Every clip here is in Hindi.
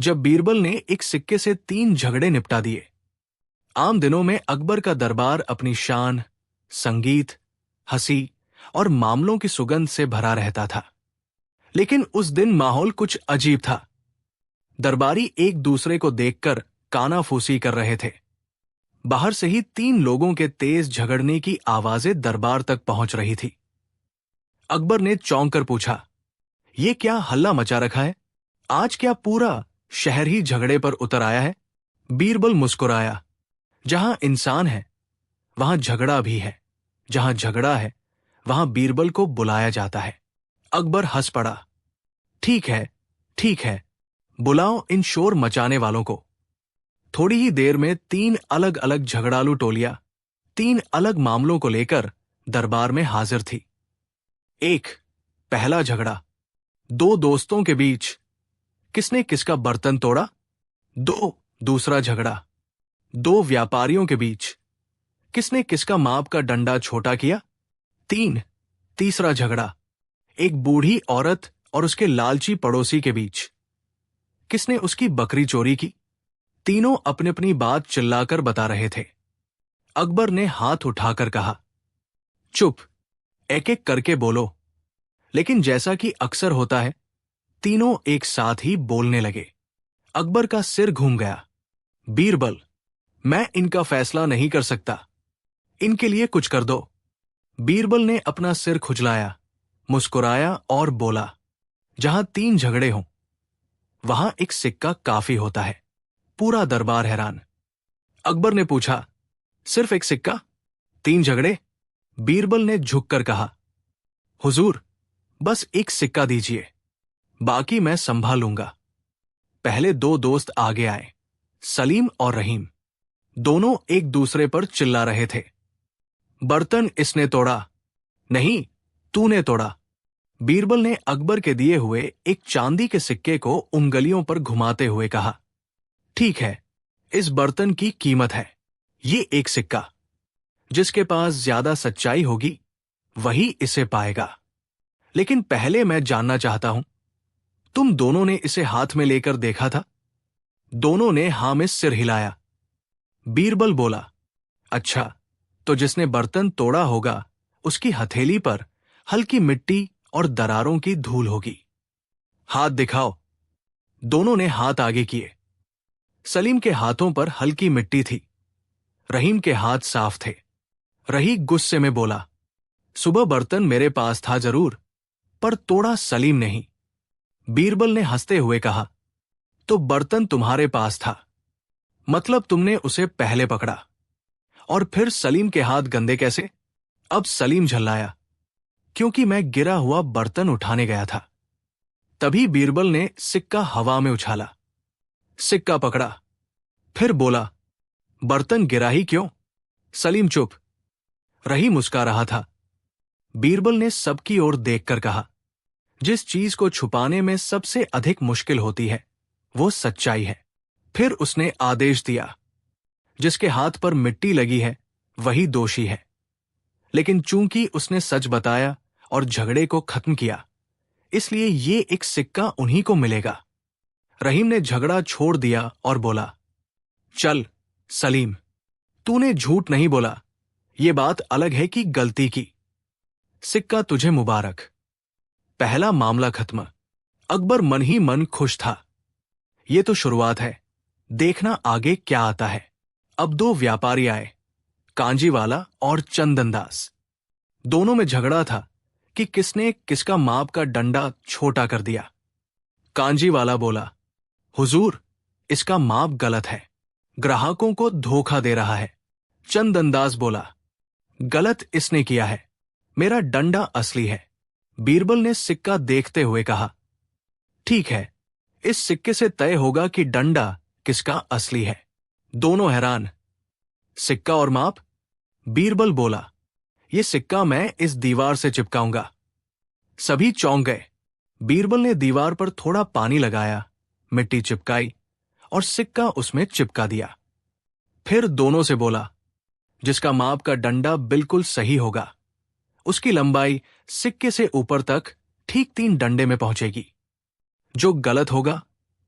जब बीरबल ने एक सिक्के से 3 झगड़े निपटा दिए। आम दिनों में अकबर का दरबार अपनी शान, संगीत, हंसी और मामलों की सुगंध से भरा रहता था। लेकिन उस दिन माहौल कुछ अजीब था। दरबारी एक दूसरे को देखकर कानाफूसी कर रहे थे। बाहर से ही 3 लोगों के तेज झगड़ने की आवाजें दरबार तक पहुंच रही थी। अकबर ने चौंक कर पूछा, ये क्या हल्ला मचा रखा है? आज क्या पूरा शहर ही झगड़े पर उतर आया है? बीरबल मुस्कुराया, जहां इंसान है वहां झगड़ा भी है, जहां झगड़ा है वहां बीरबल को बुलाया जाता है। अकबर हंस पड़ा। ठीक है, ठीक है, बुलाओ इन शोर मचाने वालों को। थोड़ी ही देर में 3 अलग अलग झगड़ालू टोलियां 3 अलग मामलों को लेकर दरबार में हाजिर थी। 1, पहला झगड़ा 2 दोस्तों के बीच, किसने किसका बर्तन तोड़ा। 2, दूसरा झगड़ा 2 व्यापारियों के बीच, किसने किसका माप का डंडा छोटा किया। 3, तीसरा झगड़ा एक बूढ़ी औरत और उसके लालची पड़ोसी के बीच, किसने उसकी बकरी चोरी की। तीनों अपनी अपनी बात चिल्लाकर बता रहे थे। अकबर ने हाथ उठाकर कहा, चुप, एक एक करके बोलो। लेकिन जैसा कि अक्सर होता है, तीनों एक साथ ही बोलने लगे। अकबर का सिर घूम गया। बीरबल, मैं इनका फैसला नहीं कर सकता, इनके लिए कुछ कर दो। बीरबल ने अपना सिर खुजलाया, मुस्कुराया और बोला, जहां 3 झगड़े हों वहां एक सिक्का काफी होता है। पूरा दरबार हैरान। अकबर ने पूछा, सिर्फ एक सिक्का, 3 झगड़े? बीरबल ने झुककर कहा, हुजूर, बस एक सिक्का दीजिए, बाकी मैं संभाल लूंगा। पहले 2 दोस्त आगे आए, सलीम और रहीम। दोनों एक दूसरे पर चिल्ला रहे थे। बर्तन इसने तोड़ा। नहीं, तूने तोड़ा। बीरबल ने अकबर के दिए हुए एक चांदी के सिक्के को उंगलियों पर घुमाते हुए कहा, ठीक है, इस बर्तन की कीमत है ये 1 सिक्का। जिसके पास ज्यादा सच्चाई होगी वही इसे पाएगा। लेकिन पहले मैं जानना चाहता हूं, तुम दोनों ने इसे हाथ में लेकर देखा था? दोनों ने हां में सिर हिलाया। बीरबल बोला, अच्छा, तो जिसने बर्तन तोड़ा होगा उसकी हथेली पर हल्की मिट्टी और दरारों की धूल होगी। हाथ दिखाओ। दोनों ने हाथ आगे किए। सलीम के हाथों पर हल्की मिट्टी थी, रहीम के हाथ साफ थे। रही गुस्से में बोला, सुबह बर्तन मेरे पास था जरूर, पर तोड़ा सलीम नहीं। बीरबल ने हंसते हुए कहा, तो बर्तन तुम्हारे पास था, मतलब तुमने उसे पहले पकड़ा। और फिर सलीम के हाथ गंदे कैसे? अब सलीम झल्लाया, क्योंकि मैं गिरा हुआ बर्तन उठाने गया था। तभी बीरबल ने सिक्का हवा में उछाला, सिक्का पकड़ा, फिर बोला, बर्तन गिरा ही क्यों? सलीम चुप। रही मुस्कुरा रहा था। बीरबल ने सबकी ओर देखकर कहा, जिस चीज को छुपाने में सबसे अधिक मुश्किल होती है वो सच्चाई है। फिर उसने आदेश दिया, जिसके हाथ पर मिट्टी लगी है वही दोषी है। लेकिन चूंकि उसने सच बताया और झगड़े को खत्म किया, इसलिए ये एक सिक्का उन्हीं को मिलेगा। रहीम ने झगड़ा छोड़ दिया और बोला, चल सलीम, तूने झूठ नहीं बोला, ये बात अलग है कि गलती की। सिक्का तुझे मुबारक। पहला मामला खत्म। अकबर मन ही मन खुश था। ये तो शुरुआत है, देखना आगे क्या आता है। अब 2 व्यापारी आए, कांजीवाला और चंदनदास। दोनों में झगड़ा था कि किसने किसका माप का डंडा छोटा कर दिया। कांजीवाला बोला, हुजूर, इसका माप गलत है, ग्राहकों को धोखा दे रहा है। चंदनदास बोला, गलत इसने किया है, मेरा डंडा असली है। बीरबल ने सिक्का देखते हुए कहा, ठीक है, इस सिक्के से तय होगा कि डंडा किसका असली है। दोनों हैरान। सिक्का और माप? बीरबल बोला, ये सिक्का मैं इस दीवार से चिपकाऊंगा। सभी चौंक गए। बीरबल ने दीवार पर थोड़ा पानी लगाया, मिट्टी चिपकाई और सिक्का उसमें चिपका दिया। फिर दोनों से बोला, जिसका माप का डंडा बिल्कुल सही होगा उसकी लंबाई सिक्के से ऊपर तक ठीक 3 डंडे में पहुंचेगी। जो गलत होगा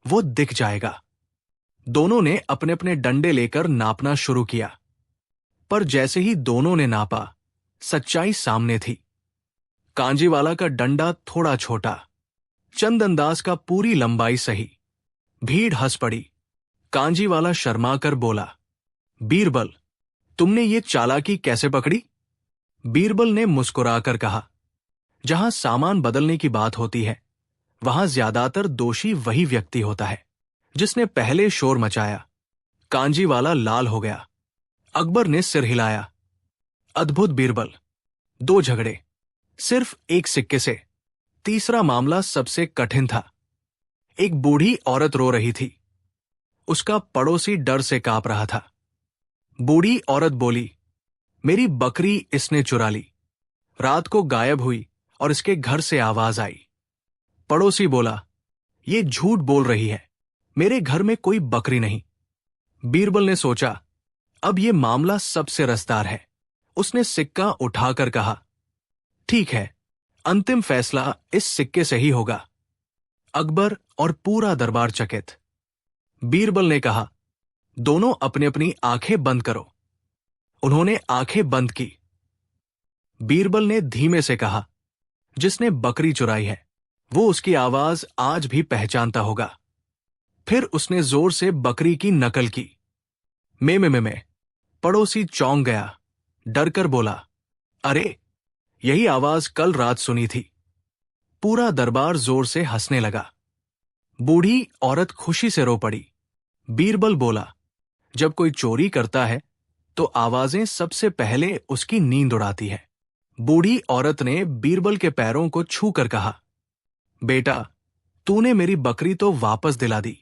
वो दिख जाएगा। दोनों ने अपने अपने डंडे लेकर नापना शुरू किया, पर जैसे ही दोनों ने नापा, सच्चाई सामने थी। कांजीवाला का डंडा थोड़ा छोटा, चंदनदास का पूरी लंबाई सही। भीड़ हंस पड़ी। कांजीवाला शर्माकर बोला, बीरबल, तुमने ये चालाकी कैसे पकड़ी? बीरबल ने मुस्कुराकर कहा, जहां सामान बदलने की बात होती है, वहां ज्यादातर दोषी वही व्यक्ति होता है जिसने पहले शोर मचाया। कांजीवाला लाल हो गया। अकबर ने सिर हिलाया। अद्भुत बीरबल, 2 झगड़े, सिर्फ एक सिक्के से। तीसरा मामला सबसे कठिन था। एक बूढ़ी औरत रो रही थी। उसका पड़ोसी डर से कांप रहा था। बूढ़ी औरत बोली, मेरी बकरी इसने चुरा ली। रात को गायब हुई और इसके घर से आवाज आई। पड़ोसी बोला, ये झूठ बोल रही है, मेरे घर में कोई बकरी नहीं। बीरबल ने सोचा, अब ये मामला सबसे रसदार है। उसने सिक्का उठाकर कहा, ठीक है, अंतिम फैसला इस सिक्के से ही होगा। अकबर और पूरा दरबार चकित। बीरबल ने कहा, दोनों अपनी अपनी आंखें बंद करो। उन्होंने आंखें बंद की। बीरबल ने धीमे से कहा, जिसने बकरी चुराई है वो उसकी आवाज आज भी पहचानता होगा। फिर उसने जोर से बकरी की नकल की। में। पड़ोसी चौंक गया, डरकर बोला, अरे, यही आवाज कल रात सुनी थी। पूरा दरबार जोर से हंसने लगा। बूढ़ी औरत खुशी से रो पड़ी। बीरबल बोला, जब कोई चोरी करता है तो आवाजें सबसे पहले उसकी नींद उड़ाती है। बूढ़ी औरत ने बीरबल के पैरों को छूकर कहा, बेटा, तूने मेरी बकरी तो वापस दिला दी,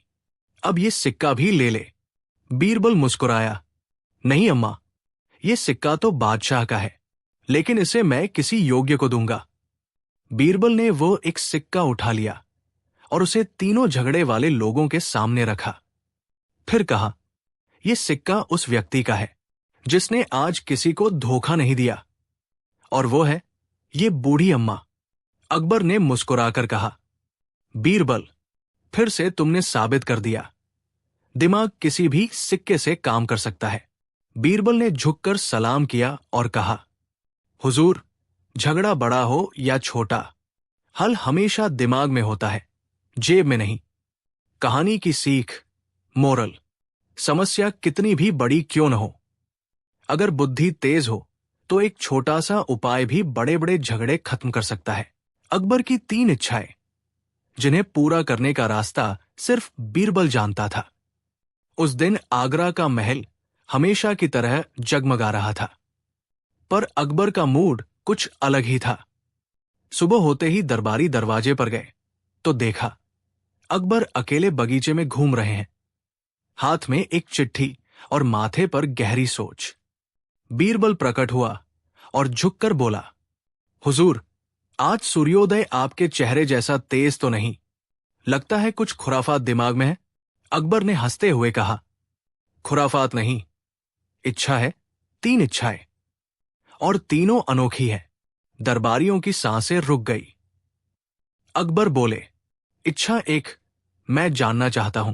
अब ये सिक्का भी ले ले। बीरबल मुस्कुराया, नहीं अम्मा, ये सिक्का तो बादशाह का है, लेकिन इसे मैं किसी योग्य को दूंगा। बीरबल ने वो एक सिक्का उठा लिया और उसे तीनों झगड़े वाले लोगों के सामने रखा। फिर कहा, यह सिक्का उस व्यक्ति का है जिसने आज किसी को धोखा नहीं दिया, और वो है ये बूढ़ी अम्मा। अकबर ने मुस्कुराकर कहा, बीरबल, फिर से तुमने साबित कर दिया, दिमाग किसी भी सिक्के से काम कर सकता है। बीरबल ने झुककर सलाम किया और कहा, हुजूर, झगड़ा बड़ा हो या छोटा, हल हमेशा दिमाग में होता है, जेब में नहीं। कहानी की सीख, मोरल, समस्या कितनी भी बड़ी क्यों न हो, अगर बुद्धि तेज हो तो एक छोटा सा उपाय भी बड़े बड़े झगड़े खत्म कर सकता है। अकबर की 3 इच्छाएं, जिन्हें पूरा करने का रास्ता सिर्फ बीरबल जानता था। उस दिन आगरा का महल हमेशा की तरह जगमगा रहा था, पर अकबर का मूड कुछ अलग ही था। सुबह होते ही दरबारी दरवाजे पर गए तो देखा अकबर अकेले बगीचे में घूम रहे हैं, हाथ में एक चिट्ठी और माथे पर गहरी सोच। बीरबल प्रकट हुआ और झुककर बोला, हुजूर, आज सूर्योदय आपके चेहरे जैसा तेज तो नहीं, लगता है कुछ खुराफात दिमाग में है। अकबर ने हंसते हुए कहा, खुराफात नहीं, इच्छा है, 3 इच्छाएं, और तीनों अनोखी है। दरबारियों की सांसें रुक गई। अकबर बोले, इच्छा 1, मैं जानना चाहता हूं,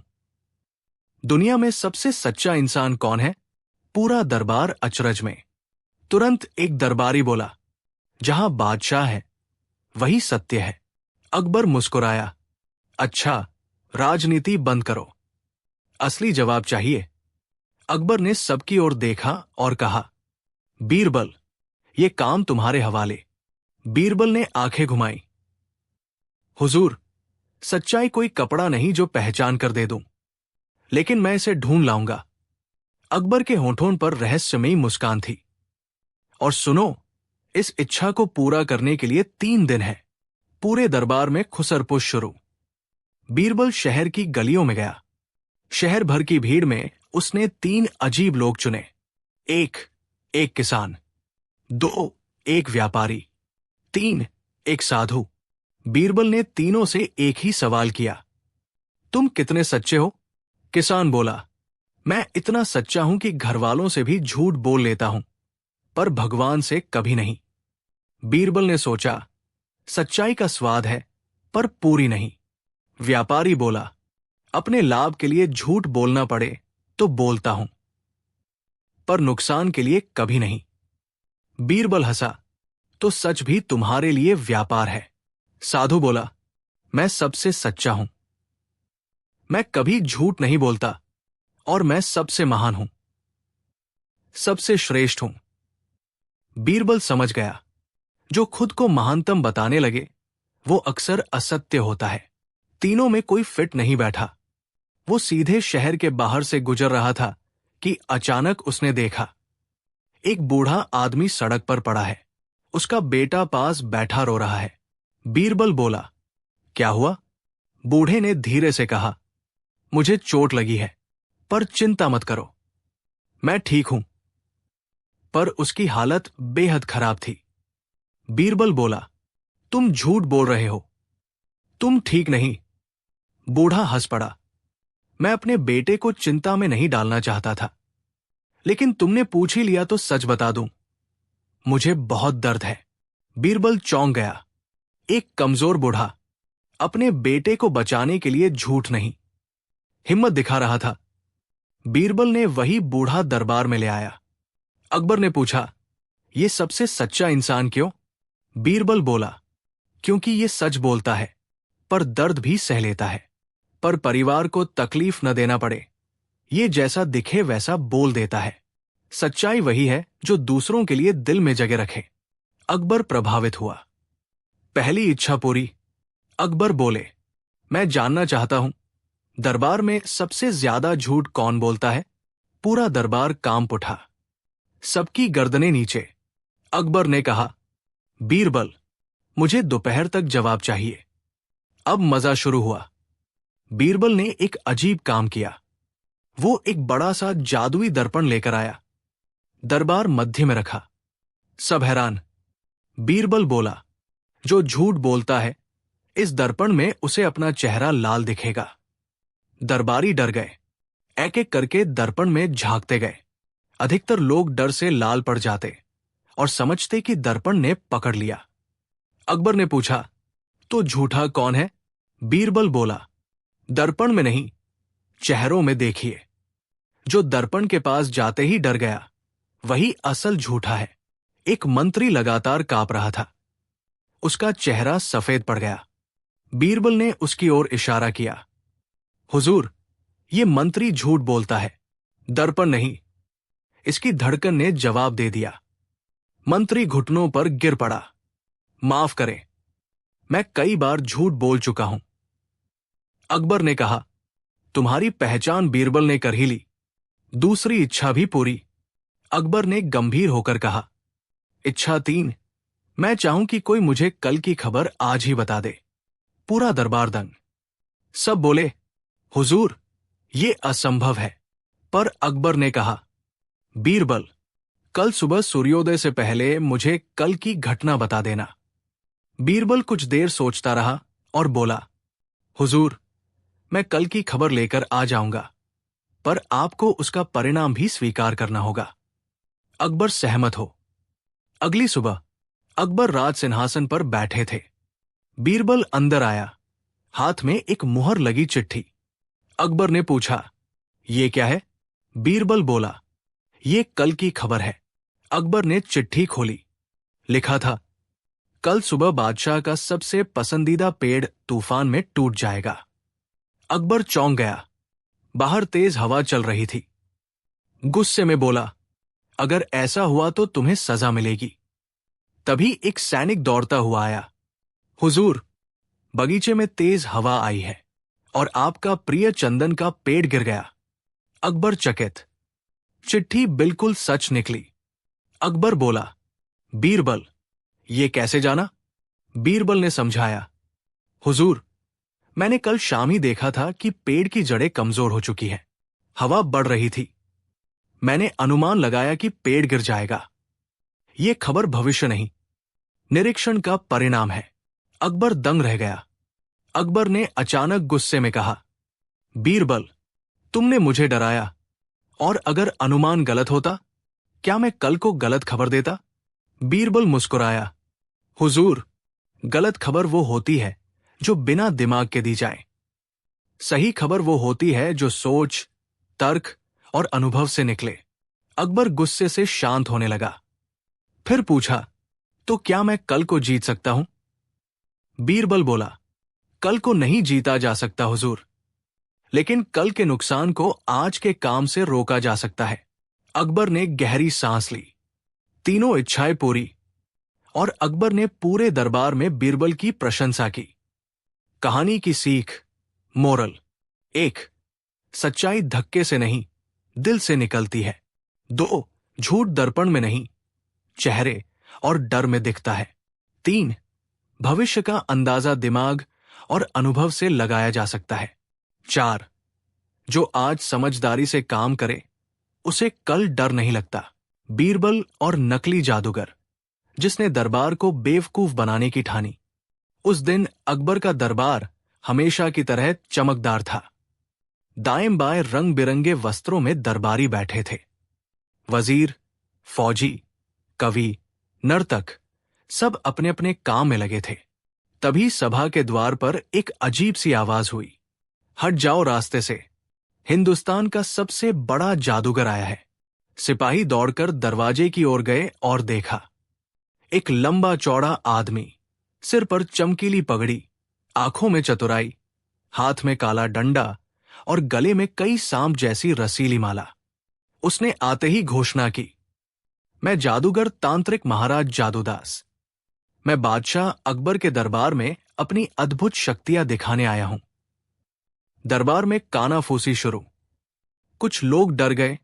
दुनिया में सबसे सच्चा इंसान कौन है? पूरा दरबार अचरज में। तुरंत एक दरबारी बोला, जहां बादशाह है वही सत्य है। अकबर मुस्कुराया, अच्छा, राजनीति बंद करो, असली जवाब चाहिए। अकबर ने सबकी ओर देखा और कहा, बीरबल, ये काम तुम्हारे हवाले। बीरबल ने आंखें घुमाई, हुजूर, सच्चाई कोई कपड़ा नहीं जो पहचान कर दे दूं, लेकिन मैं इसे ढूंढ लाऊंगा। अकबर के होठों पर रहस्यमयी मुस्कान थी। और सुनो, इस इच्छा को पूरा करने के लिए 3 दिन है। पूरे दरबार में खुसरपुश शुरू। बीरबल शहर की गलियों में गया। शहर भर की भीड़ में उसने 3 अजीब लोग चुने। 1, एक किसान, 2, एक व्यापारी, 3, एक साधु। बीरबल ने तीनों से एक ही सवाल किया, तुम कितने सच्चे हो? किसान बोला, मैं इतना सच्चा हूं कि घरवालों से भी झूठ बोल लेता हूं, पर भगवान से कभी नहीं। बीरबल ने सोचा, सच्चाई का स्वाद है पर पूरी नहीं। व्यापारी बोला, अपने लाभ के लिए झूठ बोलना पड़े तो बोलता हूं, पर नुकसान के लिए कभी नहीं। बीरबल हंसा, तो सच भी तुम्हारे लिए व्यापार है। साधु बोला, मैं सबसे सच्चा हूं। मैं कभी झूठ नहीं बोलता और मैं सबसे महान हूं, सबसे श्रेष्ठ हूं। बीरबल समझ गया, जो खुद को महानतम बताने लगे वो अक्सर असत्य होता है। तीनों में कोई फिट नहीं बैठा। वो सीधे शहर के बाहर से गुजर रहा था कि अचानक उसने देखा, एक बूढ़ा आदमी सड़क पर पड़ा है। उसका बेटा पास बैठा रो रहा है। बीरबल बोला, क्या हुआ? बूढ़े ने धीरे से कहा, मुझे चोट लगी है, पर चिंता मत करो, मैं ठीक हूं। पर उसकी हालत बेहद खराब थी। बीरबल बोला, तुम झूठ बोल रहे हो, तुम ठीक नहीं। बूढ़ा हंस पड़ा, मैं अपने बेटे को चिंता में नहीं डालना चाहता था, लेकिन तुमने पूछ ही लिया तो सच बता दूं, मुझे बहुत दर्द है। बीरबल चौंक गया। एक कमजोर बूढ़ा अपने बेटे को बचाने के लिए झूठ नहीं, हिम्मत दिखा रहा था। बीरबल ने वही बूढ़ा दरबार में ले आया। अकबर ने पूछा, ये सबसे सच्चा इंसान क्यों? बीरबल बोला, क्योंकि ये सच बोलता है, पर दर्द भी सह लेता है, पर परिवार को तकलीफ न देना पड़े, ये जैसा दिखे वैसा बोल देता है। सच्चाई वही है जो दूसरों के लिए दिल में जगह रखे। अकबर प्रभावित हुआ। पहली इच्छा पूरी। अकबर बोले, मैं जानना चाहता हूं, दरबार में सबसे ज्यादा झूठ कौन बोलता है? पूरा दरबार कांप उठा, सबकी गर्दनें नीचे। अकबर ने कहा, बीरबल, मुझे दोपहर तक जवाब चाहिए। अब मजा शुरू हुआ। बीरबल ने एक अजीब काम किया। वो एक बड़ा सा जादुई दर्पण लेकर आया, दरबार मध्य में रखा। सब हैरान। बीरबल बोला, जो झूठ बोलता है, इस दर्पण में उसे अपना चेहरा लाल दिखेगा। दरबारी डर गए, एक एक करके दर्पण में झांकते गए। अधिकतर लोग डर से लाल पड़ जाते और समझते कि दर्पण ने पकड़ लिया। अकबर ने पूछा, तो झूठा कौन है? बीरबल बोला, दर्पण में नहीं, चेहरों में देखिए। जो दर्पण के पास जाते ही डर गया, वही असल झूठा है। एक मंत्री लगातार कांप रहा था, उसका चेहरा सफेद पड़ गया। बीरबल ने उसकी ओर इशारा किया, हुजूर, ये मंत्री झूठ बोलता है, दर्पण नहीं। इसकी धड़कन ने जवाब दे दिया। मंत्री घुटनों पर गिर पड़ा, माफ करें, मैं कई बार झूठ बोल चुका हूं। अकबर ने कहा, तुम्हारी पहचान बीरबल ने कर ही ली, दूसरी इच्छा भी पूरी। अकबर ने गंभीर होकर कहा, इच्छा 3, मैं चाहूं कि कोई मुझे कल की खबर आज ही बता दे। पूरा दरबार दंग। सब बोले, हुजूर, ये असंभव है। पर अकबर ने कहा, बीरबल, कल सुबह सूर्योदय से पहले मुझे कल की घटना बता देना। बीरबल कुछ देर सोचता रहा और बोला, हुजूर, मैं कल की खबर लेकर आ जाऊंगा, पर आपको उसका परिणाम भी स्वीकार करना होगा। अकबर सहमत हो। अगली सुबह अकबर राज सिंहासन पर बैठे थे। बीरबल अंदर आया, हाथ में एक मुहर लगी चिट्ठी। अकबर ने पूछा, ये क्या है? बीरबल बोला, ये कल की खबर है। अकबर ने चिट्ठी खोली। लिखा था, कल सुबह बादशाह का सबसे पसंदीदा पेड़ तूफान में टूट जाएगा। अकबर चौंक गया। बाहर तेज हवा चल रही थी। गुस्से में बोला, अगर ऐसा हुआ तो तुम्हें सजा मिलेगी। तभी एक सैनिक दौड़ता हुआ आया, हुजूर, बगीचे में तेज हवा आई है और आपका प्रिय चंदन का पेड़ गिर गया। अकबर चकित। चिट्ठी बिल्कुल सच निकली। अकबर बोला, बीरबल, ये कैसे जाना? बीरबल ने समझाया, हुजूर, मैंने कल शाम ही देखा था कि पेड़ की जड़ें कमजोर हो चुकी हैं। हवा बढ़ रही थी। मैंने अनुमान लगाया कि पेड़ गिर जाएगा। ये खबर भविष्य नहीं, निरीक्षण का परिणाम है। अकबर दंग रह गया। अकबर ने अचानक गुस्से में कहा, बीरबल, तुमने मुझे डराया, और अगर अनुमान गलत होता, क्या मैं कल को गलत खबर देता? बीरबल मुस्कुराया, हुजूर, गलत खबर वो होती है जो बिना दिमाग के दी जाए। सही खबर वो होती है जो सोच, तर्क और अनुभव से निकले। अकबर गुस्से से शांत होने लगा। फिर पूछा, तो क्या मैं कल को जीत सकता हूं? बीरबल बोला, कल को नहीं जीता जा सकता हुजूर, लेकिन कल के नुकसान को आज के काम से रोका जा सकता है। अकबर ने गहरी सांस ली। तीनों इच्छाएं पूरी, और अकबर ने पूरे दरबार में बीरबल की प्रशंसा की। कहानी की सीख, मोरल। 1. सच्चाई धक्के से नहीं, दिल से निकलती है। 2. झूठ दर्पण में नहीं, चेहरे और डर में दिखता है। 3. भविष्य का अंदाजा दिमाग और अनुभव से लगाया जा सकता है। 4. जो आज समझदारी से काम करे उसे कल डर नहीं लगता। बीरबल और नकली जादूगर, जिसने दरबार को बेवकूफ बनाने की ठानी। उस दिन अकबर का दरबार हमेशा की तरह चमकदार था। दाएं बाएं रंग बिरंगे वस्त्रों में दरबारी बैठे थे। वजीर, फौजी, कवि, नर्तक सब अपने अपने काम में लगे थे। तभी सभा के द्वार पर एक अजीब सी आवाज हुई, हट जाओ रास्ते से, हिंदुस्तान का सबसे बड़ा जादूगर आया है। सिपाही दौड़कर दरवाजे की ओर गए और देखा, एक लंबा चौड़ा आदमी, सिर पर चमकीली पगड़ी, आंखों में चतुराई, हाथ में काला डंडा और गले में कई सांप जैसी रसीली माला। उसने आते ही घोषणा की, मैं जादूगर तांत्रिक महाराज जादूदास, मैं बादशाह अकबर के दरबार में अपनी अद्भुत शक्तियां दिखाने आया हूं। दरबार में कानाफूसी शुरू। कुछ लोग डर गए,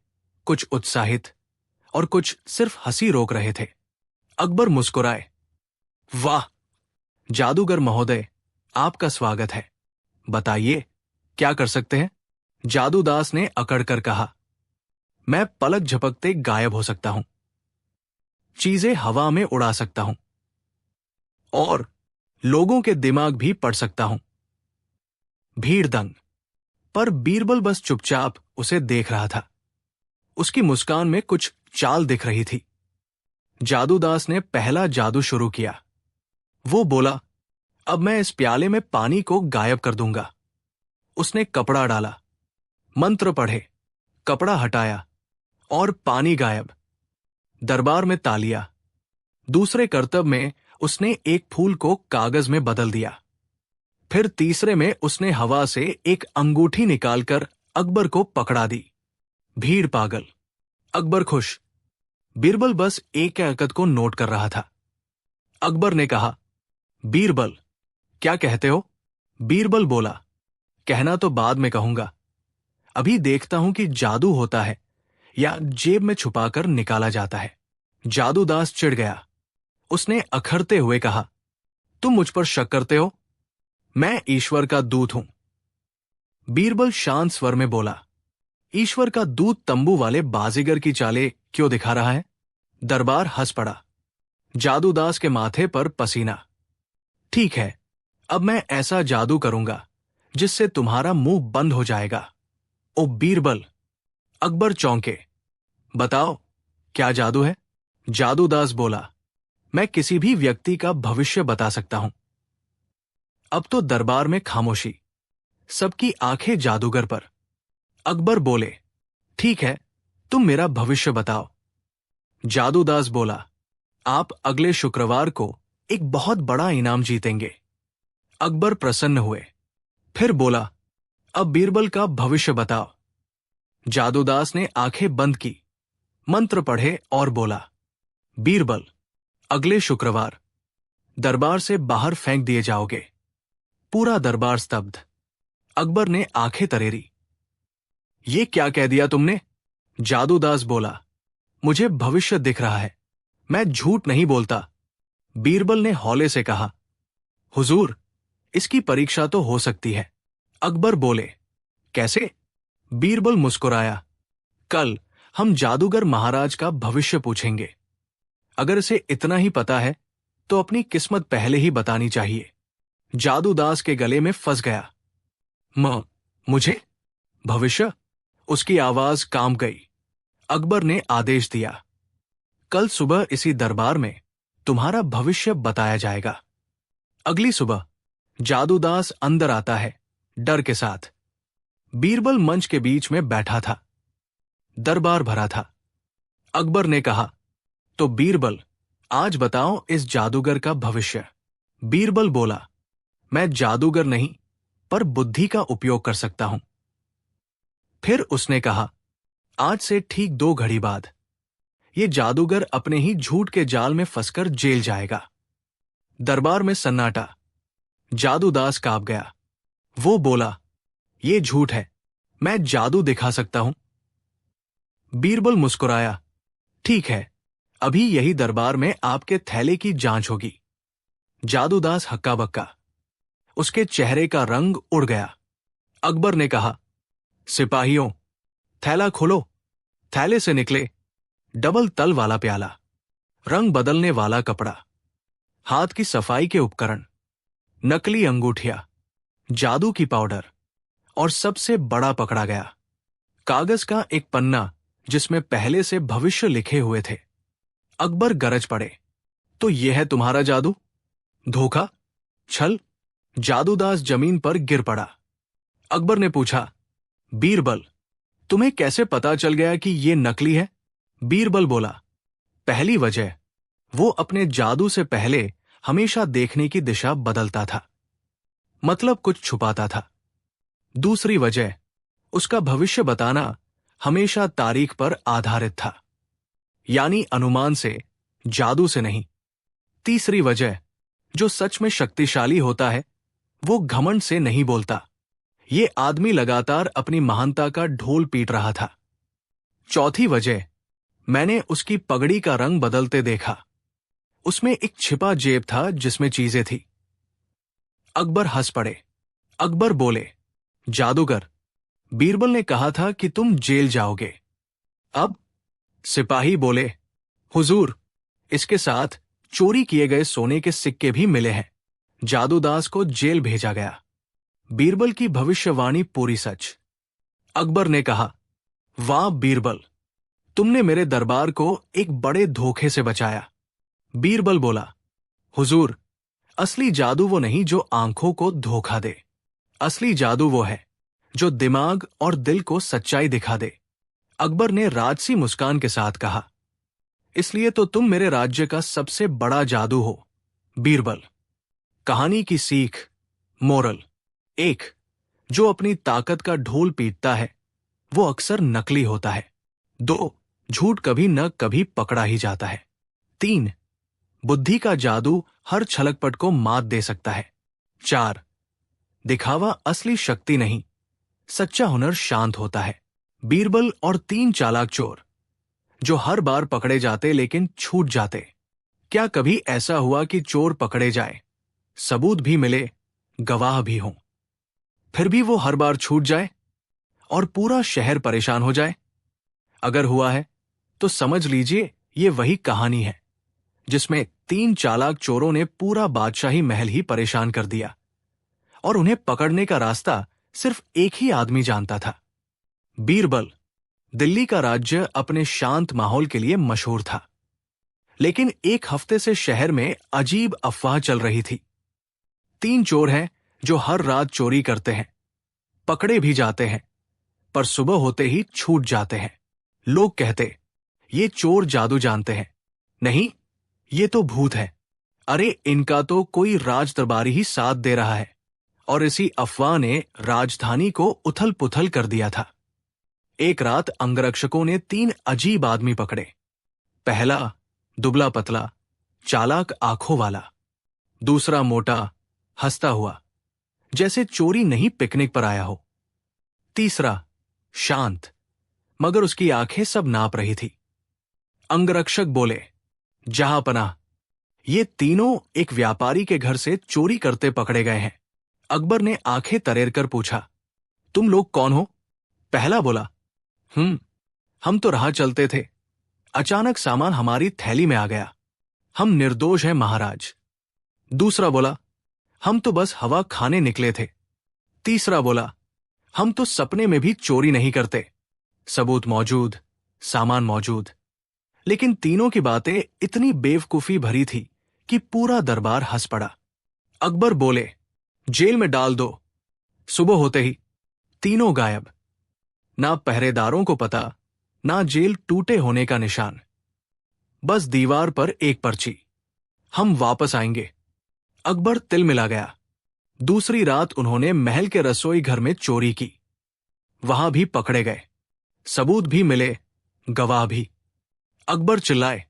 कुछ उत्साहित और कुछ सिर्फ हंसी रोक रहे थे। अकबर मुस्कुराए, वाह जादूगर महोदय, आपका स्वागत है। बताइए क्या कर सकते हैं? जादूदास ने अकड़कर कहा, मैं पलक झपकते गायब हो सकता हूं, चीजें हवा में उड़ा सकता हूं और लोगों के दिमाग भी पढ़ सकता हूं। भीड़ दंग। पर बीरबल बस चुपचाप उसे देख रहा था। उसकी मुस्कान में कुछ चाल दिख रही थी। जादूदास ने पहला जादू शुरू किया। वो बोला, अब मैं इस प्याले में पानी को गायब कर दूंगा। उसने कपड़ा डाला, मंत्र पढ़े, कपड़ा हटाया और पानी गायब। दरबार में तालियां। दूसरे करतब में उसने एक फूल को कागज में बदल दिया। फिर तीसरे में उसने हवा से एक अंगूठी निकालकर अकबर को पकड़ा दी। भीड़ पागल, अकबर खुश। बीरबल बस एक हरकत को नोट कर रहा था। अकबर ने कहा, बीरबल क्या कहते हो? बीरबल बोला, कहना तो बाद में कहूंगा, अभी देखता हूं कि जादू होता है या जेब में छुपाकर निकाला जाता है। जादूदास चिढ़ गया। उसने अखरते हुए कहा, तुम मुझ पर शक करते हो? मैं ईश्वर का दूत हूं। बीरबल शांत स्वर में बोला, ईश्वर का दूत तंबू वाले बाजीगर की चालें क्यों दिखा रहा है? दरबार हंस पड़ा। जादूदास के माथे पर पसीना। ठीक है, अब मैं ऐसा जादू करूंगा जिससे तुम्हारा मुंह बंद हो जाएगा। ओ बीरबल! अकबर चौंके। बताओ, क्या जादू है? जादूदास बोला, मैं किसी भी व्यक्ति का भविष्य बता सकता हूं। अब तो दरबार में खामोशी, सबकी आंखें जादूगर पर। अकबर बोले, ठीक है, तुम मेरा भविष्य बताओ। जादूदास बोला, आप अगले शुक्रवार को एक बहुत बड़ा इनाम जीतेंगे। अकबर प्रसन्न हुए। फिर बोला, अब बीरबल का भविष्य बताओ। जादूदास ने आंखें बंद की, मंत्र पढ़े और बोला, बीरबल, अगले शुक्रवार दरबार से बाहर फेंक दिए जाओगे। पूरा दरबार स्तब्ध। अकबर ने आंखें तरेरी। ये क्या कह दिया तुमने? जादूदास बोला, मुझे भविष्य दिख रहा है, मैं झूठ नहीं बोलता। बीरबल ने हौले से कहा, हुजूर, इसकी परीक्षा तो हो सकती है। अकबर बोले, कैसे? बीरबल मुस्कुराया, कल हम जादूगर महाराज का भविष्य पूछेंगे। अगर इसे इतना ही पता है तो अपनी किस्मत पहले ही बतानी चाहिए। जादूदास के गले में फंस गया। मुझे भविष्य? उसकी आवाज कांप गई। अकबर ने आदेश दिया, कल सुबह इसी दरबार में तुम्हारा भविष्य बताया जाएगा। अगली सुबह जादूदास अंदर आता है, डर के साथ। बीरबल मंच के बीच में बैठा था। दरबार भरा था। अकबर ने कहा, तो बीरबल, आज बताओ इस जादूगर का भविष्य। बीरबल बोला, मैं जादूगर नहीं, पर बुद्धि का उपयोग कर सकता हूं। फिर उसने कहा, आज से ठीक 2 घड़ी बाद ये जादूगर अपने ही झूठ के जाल में फंसकर जेल जाएगा। दरबार में सन्नाटा। जादूदास कांप गया। वो बोला, ये झूठ है, मैं जादू दिखा सकता हूं। बीरबल मुस्कुराया, ठीक है, अभी यही दरबार में आपके थैले की जांच होगी। जादूदास हक्का बक्का। उसके चेहरे का रंग उड़ गया। अकबर ने कहा, सिपाहियों, थैला खोलो। थैले से निकले डबल तल वाला प्याला, रंग बदलने वाला कपड़ा, हाथ की सफाई के उपकरण, नकली अंगूठियां, जादू की पाउडर, और सबसे बड़ा पकड़ा गया कागज का एक पन्ना जिसमें पहले से भविष्य लिखे हुए थे। अकबर गरज पड़े, तो यह है तुम्हारा जादू? धोखा, छल? जादूदास जमीन पर गिर पड़ा। अकबर ने पूछा, बीरबल, तुम्हें कैसे पता चल गया कि यह नकली है? बीरबल बोला, पहली वजह, वो अपने जादू से पहले हमेशा देखने की दिशा बदलता था, मतलब कुछ छुपाता था। दूसरी वजह, उसका भविष्य बताना हमेशा तारीख पर आधारित था, यानी अनुमान से, जादू से नहीं। तीसरी वजह, जो सच में शक्तिशाली होता है वो घमंड से नहीं बोलता। ये आदमी लगातार अपनी महानता का ढोल पीट रहा था। चौथी वजह, मैंने उसकी पगड़ी का रंग बदलते देखा। उसमें एक छिपा जेब था जिसमें चीजें थी। अकबर हंस पड़े। अकबर बोले, जादूगर, बीरबल ने कहा था कि तुम जेल जाओगे। अब? सिपाही बोले, हुजूर, इसके साथ चोरी किए गए सोने के सिक्के भी मिले हैं। जादूदास को जेल भेजा गया। बीरबल की भविष्यवाणी पूरी सच। अकबर ने कहा, वाह बीरबल, तुमने मेरे दरबार को एक बड़े धोखे से बचाया। बीरबल बोला, हुजूर, असली जादू वो नहीं जो आंखों को धोखा दे। असली जादू वो है जो दिमाग और दिल को सच्चाई दिखा दे। अकबर ने राजसी मुस्कान के साथ कहा, इसलिए तो तुम मेरे राज्य का सबसे बड़ा जादू हो। बीरबल, कहानी की सीख, मोरल, 1, जो अपनी ताकत का ढोल पीटता है वो अक्सर नकली होता है। 2, झूठ कभी न कभी पकड़ा ही जाता है। 3, बुद्धि का जादू हर छलकपट को मात दे सकता है। 4, दिखावा असली शक्ति नहीं, सच्चा हुनर शांत होता है। बीरबल और 3 चालाक चोर जो हर बार पकड़े जाते लेकिन छूट जाते। क्या कभी ऐसा हुआ कि चोर पकड़े जाए, सबूत भी मिले, गवाह भी हों, फिर भी वो हर बार छूट जाए और पूरा शहर परेशान हो जाए? अगर हुआ है तो समझ लीजिए ये वही कहानी है जिसमें 3 चालाक चोरों ने पूरा बादशाही महल ही परेशान कर दिया और उन्हें पकड़ने का रास्ता सिर्फ एक ही आदमी जानता था, बीरबल। दिल्ली का राज्य अपने शांत माहौल के लिए मशहूर था, लेकिन एक हफ्ते से शहर में अजीब अफवाह चल रही थी। 3 चोर हैं जो हर रात चोरी करते हैं, पकड़े भी जाते हैं, पर सुबह होते ही छूट जाते हैं। लोग कहते, ये चोर जादू जानते हैं। नहीं, ये तो भूत है। अरे इनका तो कोई राज दरबारी ही साथ दे रहा है। और इसी अफवाह ने राजधानी को उथल पुथल कर दिया था। एक रात अंगरक्षकों ने 3 अजीब आदमी पकड़े। पहला दुबला पतला, चालाक आंखों वाला। दूसरा मोटा, हंसता हुआ, जैसे चोरी नहीं पिकनिक पर आया हो। तीसरा शांत, मगर उसकी आंखें सब नाप रही थी। अंगरक्षक बोले, जहांपनाह, ये तीनों एक व्यापारी के घर से चोरी करते पकड़े गए हैं। अकबर ने आंखें तरेर कर पूछा, तुम लोग कौन हो? पहला बोला, हम तो राह चलते थे, अचानक सामान हमारी थैली में आ गया, हम निर्दोष हैं महाराज। दूसरा बोला, हम तो बस हवा खाने निकले थे। तीसरा बोला, हम तो सपने में भी चोरी नहीं करते, सबूत मौजूद, सामान मौजूद। लेकिन तीनों की बातें इतनी बेवकूफी भरी थी कि पूरा दरबार हंस पड़ा। अकबर बोले, जेल में डाल दो। सुबह होते ही तीनों गायब। ना पहरेदारों को पता, ना जेल टूटे होने का निशान। बस दीवार पर एक पर्ची, हम वापस आएंगे। अकबर तिल मिला गया। दूसरी रात उन्होंने महल के रसोई घर में चोरी की। वहां भी पकड़े गए, सबूत भी मिले, गवाह भी। अकबर चिल्लाए,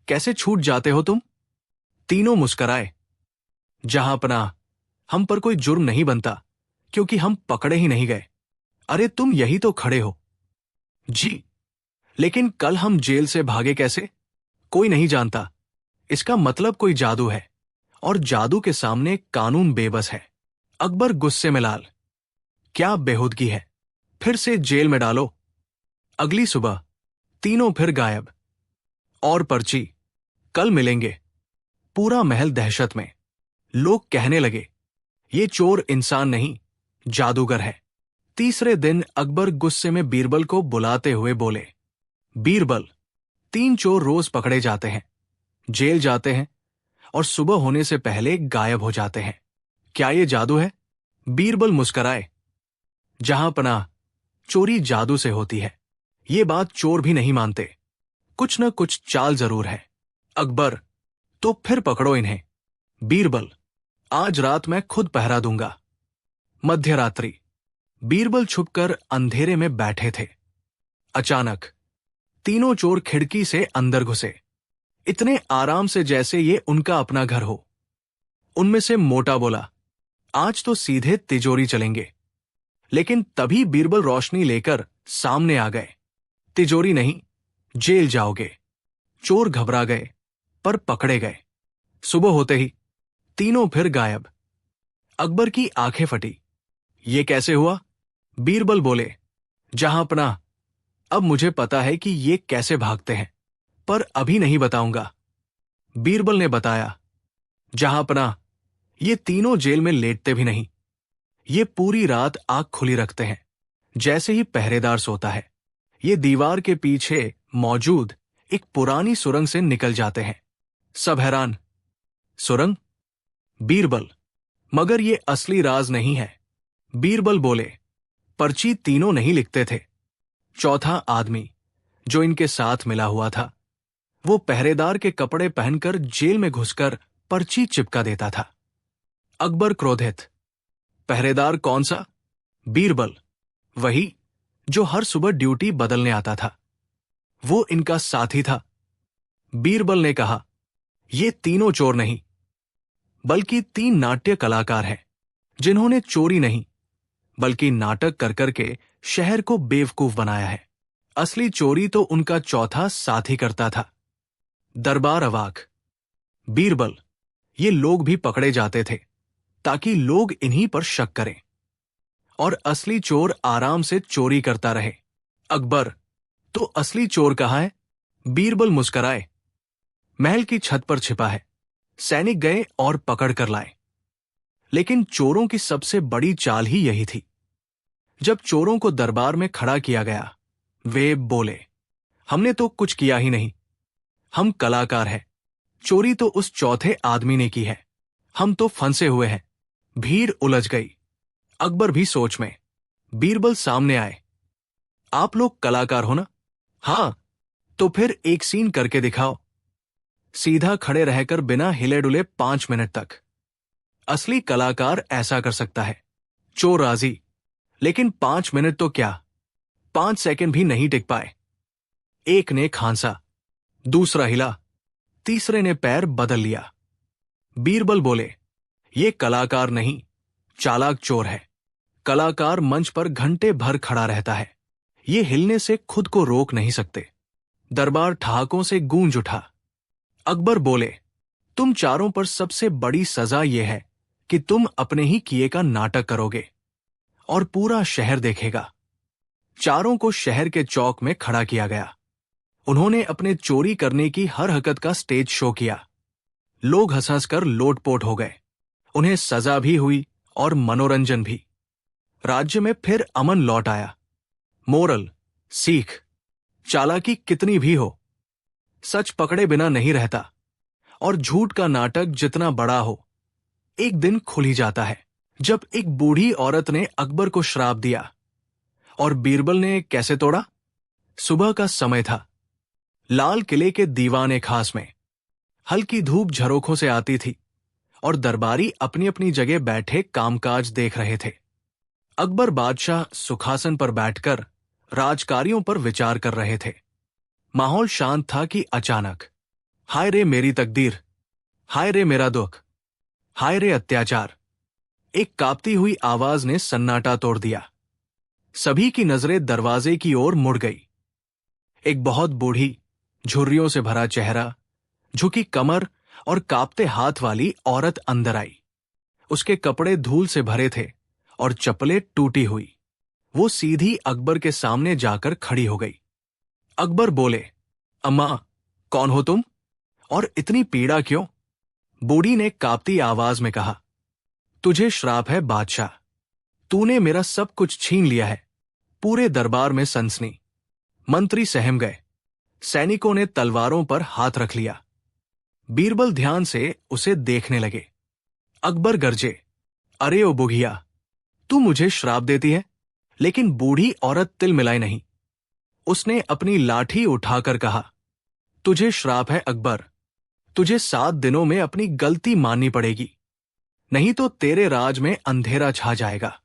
कैसे छूट जाते हो तुम? तीनों मुस्कराए, जहां पनाह, हम पर कोई जुर्म नहीं बनता, क्योंकि हम पकड़े ही नहीं गए। अरे तुम यही तो खड़े हो। जी, लेकिन कल हम जेल से भागे कैसे? कोई नहीं जानता। इसका मतलब कोई जादू है, और जादू के सामने कानून बेबस है। अकबर गुस्से में लाल, क्या बेहूदगी है, फिर से जेल में डालो। अगली सुबह तीनों फिर गायब। और पर्ची, कल मिलेंगे। पूरा महल दहशत में। लोग कहने लगे, ये चोर इंसान नहीं, जादूगर है। तीसरे दिन अकबर गुस्से में बीरबल को बुलाते हुए बोले, बीरबल, 3 चोर रोज पकड़े जाते हैं, जेल जाते हैं, और सुबह होने से पहले गायब हो जाते हैं। क्या ये जादू है? बीरबल मुस्कराए, जहां पनाह, चोरी जादू से होती है। ये बात चोर भी नहीं मानते। कुछ न कुछ चाल जरूर है। अकबर, तो फिर पकड़ो इन्हें। बीरबल, आज रात मैं खुद पहरा दूंगा। मध्यरात्रि, बीरबल छुपकर अंधेरे में बैठे थे। अचानक तीनों चोर खिड़की से अंदर घुसे, इतने आराम से जैसे ये उनका अपना घर हो। उनमें से मोटा बोला, आज तो सीधे तिजोरी चलेंगे। लेकिन तभी बीरबल रोशनी लेकर सामने आ गए। तिजोरी नहीं, जेल जाओगे। चोर घबरा गए, पर पकड़े गए। सुबह होते ही तीनों फिर गायब। अकबर की आंखें फटी। ये कैसे हुआ? बीरबल बोले, जहां पनाह, अब मुझे पता है कि ये कैसे भागते हैं, पर अभी नहीं बताऊंगा। बीरबल ने बताया, जहां पनाह, ये तीनों जेल में लेटते भी नहीं। ये पूरी रात आंख खुली रखते हैं, जैसे ही पहरेदार सोता है। ये दीवार के पीछे मौजूद एक पुरानी सुरंग से निकल जाते हैं। सब हैरान। सुरंग? बीरबल, मगर ये असली राज नहीं है। बीरबल बोले, पर्ची तीनों नहीं लिखते थे। चौथा आदमी, जो इनके साथ मिला हुआ था, वो पहरेदार के कपड़े पहनकर जेल में घुसकर पर्ची चिपका देता था। अकबर क्रोधित, पहरेदार कौन सा? बीरबल, वही जो हर सुबह ड्यूटी बदलने आता था। वो इनका साथी था। बीरबल ने कहा, ये तीनों चोर नहीं, बल्कि 3 नाट्य कलाकार हैं, जिन्होंने चोरी नहीं, बल्कि नाटक कर करके शहर को बेवकूफ बनाया है। असली चोरी तो उनका चौथा साथी करता था। दरबार अवाक। बीरबल, ये लोग भी पकड़े जाते थे, ताकि लोग इन्हीं पर शक करें, और असली चोर आराम से चोरी करता रहे। अकबर, तो असली चोर कहाँ है? बीरबल मुस्कराए, महल की छत पर छिपा है। सैनिक गए और पकड़ कर लाए। लेकिन चोरों की सबसे बड़ी चाल ही यही थी। जब चोरों को दरबार में खड़ा किया गया, वे बोले, हमने तो कुछ किया ही नहीं, हम कलाकार हैं। चोरी तो उस चौथे आदमी ने की है, हम तो फंसे हुए हैं। भीड़ उलझ गई। अकबर भी सोच में। बीरबल सामने आए, आप लोग कलाकार हो ना? हां, तो फिर एक सीन करके दिखाओ। सीधा खड़े रहकर बिना हिले डुले 5 मिनट तक। असली कलाकार ऐसा कर सकता है। चोर राजी, लेकिन 5 मिनट तो क्या, 5 सेकंड भी नहीं टिक पाए। एक ने खांसा, दूसरा हिला, तीसरे ने पैर बदल लिया। बीरबल बोले, ये कलाकार नहीं, चालाक चोर है। कलाकार मंच पर घंटे भर खड़ा रहता है, ये हिलने से खुद को रोक नहीं सकते। दरबार ठहाकों से गूंज उठा। अकबर बोले, तुम चारों पर सबसे बड़ी सजा यह है कि तुम अपने ही किए का नाटक करोगे, और पूरा शहर देखेगा। चारों को शहर के चौक में खड़ा किया गया। उन्होंने अपने चोरी करने की हर हरकत का स्टेज शो किया। लोग हंस हंस कर लोटपोट हो गए। उन्हें सजा भी हुई और मनोरंजन भी। राज्य में फिर अमन लौट आया। मोरल, सीख, चालाकी कितनी भी हो, सच पकड़े बिना नहीं रहता, और झूठ का नाटक जितना बड़ा हो, एक दिन खुल ही जाता है। जब एक बूढ़ी औरत ने अकबर को श्राप दिया। और बीरबल ने कैसे तोड़ा? सुबह का समय था। लाल किले के दीवाने खास में हल्की धूप झरोखों से आती थी और दरबारी अपनी अपनी जगह बैठे कामकाज देख रहे थे। अकबर बादशाह सुखासन पर बैठकर राजकार्यों पर विचार कर रहे थे। माहौल शांत था कि अचानक, हाय रे मेरी तकदीर, हाय रे मेरा दुख, हाय रे अत्याचार, एक कांपती हुई आवाज ने सन्नाटा तोड़ दिया। सभी की नजरें दरवाजे की ओर मुड़ गई। एक बहुत बूढ़ी, झुर्रियों से भरा चेहरा, झुकी कमर और कांपते हाथ वाली औरत अंदर आई। उसके कपड़े धूल से भरे थे और चप्पलें टूटी हुई। वो सीधी अकबर के सामने जाकर खड़ी हो गई। अकबर बोले, अम्मा, कौन हो तुम और इतनी पीड़ा क्यों? बूढ़ी ने कांपती आवाज में कहा, तुझे श्राप है बादशाह, तूने मेरा सब कुछ छीन लिया है। पूरे दरबार में सनसनी। मंत्री सहम गए। सैनिकों ने तलवारों पर हाथ रख लिया। बीरबल ध्यान से उसे देखने लगे। अकबर गरजे, अरे ओ बुढ़िया, तू मुझे श्राप देती है? लेकिन बूढ़ी औरत तिल मिलाई नहीं। उसने अपनी लाठी उठाकर कहा, तुझे श्राप है अकबर, तुझे 7 दिनों में अपनी गलती माननी पड़ेगी, नहीं तो तेरे राज में अंधेरा छा जाएगा।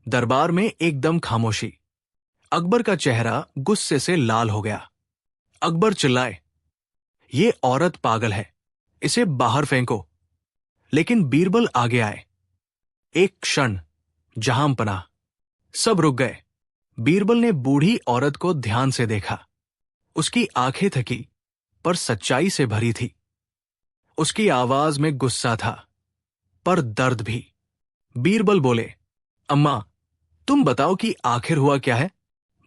दरबार में एकदम खामोशी। अकबर का चेहरा गुस्से से लाल हो गया। अकबर चिल्लाए, ये औरत पागल है, इसे बाहर फेंको। लेकिन बीरबल आगे आए। एक क्षण जहांपनाह। सब रुक गए। बीरबल ने बूढ़ी औरत को ध्यान से देखा। उसकी आंखें थकी पर सच्चाई से भरी थी। उसकी आवाज में गुस्सा था, पर दर्द भी। बीरबल बोले, अम्मा, तुम बताओ कि आखिर हुआ क्या है?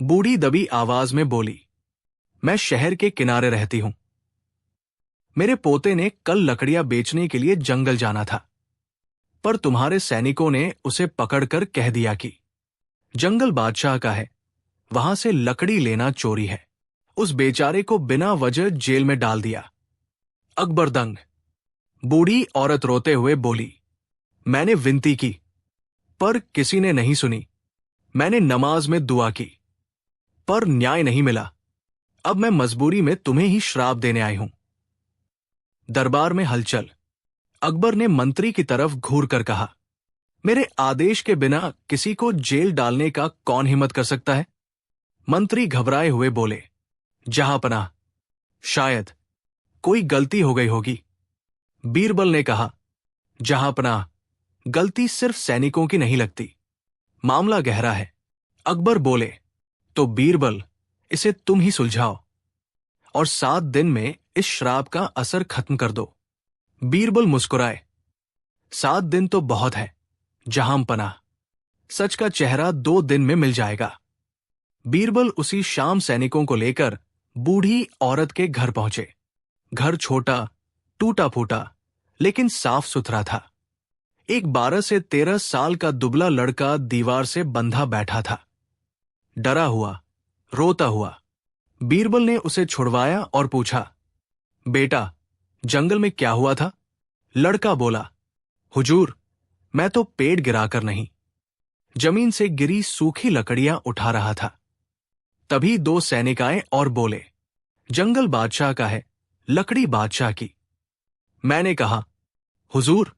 बूढ़ी दबी आवाज में बोली, मैं शहर के किनारे रहती हूं। मेरे पोते ने कल लकड़ियां बेचने के लिए जंगल जाना था, पर तुम्हारे सैनिकों ने उसे पकड़कर कह दिया कि जंगल बादशाह का है, वहां से लकड़ी लेना चोरी है। उस बेचारे को बिना वजह जेल में डाल दिया। अकबर दंग। बूढ़ी औरत रोते हुए बोली, मैंने विनती की, पर किसी ने नहीं सुनी। मैंने नमाज में दुआ की, पर न्याय नहीं मिला। अब मैं मजबूरी में तुम्हें ही श्राप देने आई हूं। दरबार में हलचल। अकबर ने मंत्री की तरफ घूर कर कहा, मेरे आदेश के बिना किसी को जेल डालने का कौन हिम्मत कर सकता है? मंत्री घबराए हुए बोले, जहांपनाह, शायद कोई गलती हो गई होगी। बीरबल ने कहा, जहांपनाह, गलती सिर्फ सैनिकों की नहीं लगती, मामला गहरा है। अकबर बोले, तो बीरबल, इसे तुम ही सुलझाओ और 7 दिन में इस श्राप का असर खत्म कर दो। बीरबल मुस्कुराए, 7 दिन तो बहुत है जहांपनाह, सच का चेहरा 2 दिन में मिल जाएगा। बीरबल उसी शाम सैनिकों को लेकर बूढ़ी औरत के घर पहुंचे। घर छोटा, टूटा फूटा, लेकिन साफ सुथरा था। एक 12 से 13 साल का दुबला लड़का दीवार से बंधा बैठा था, डरा हुआ, रोता हुआ। बीरबल ने उसे छुड़वाया और पूछा, बेटा, जंगल में क्या हुआ था? लड़का बोला, हुजूर, मैं तो पेड़ गिराकर नहीं, जमीन से गिरी सूखी लकड़ियां उठा रहा था। तभी 2 सैनिक आए और बोले, जंगल बादशाह का है, लकड़ी बादशाह की। मैंने कहा, हुजूर,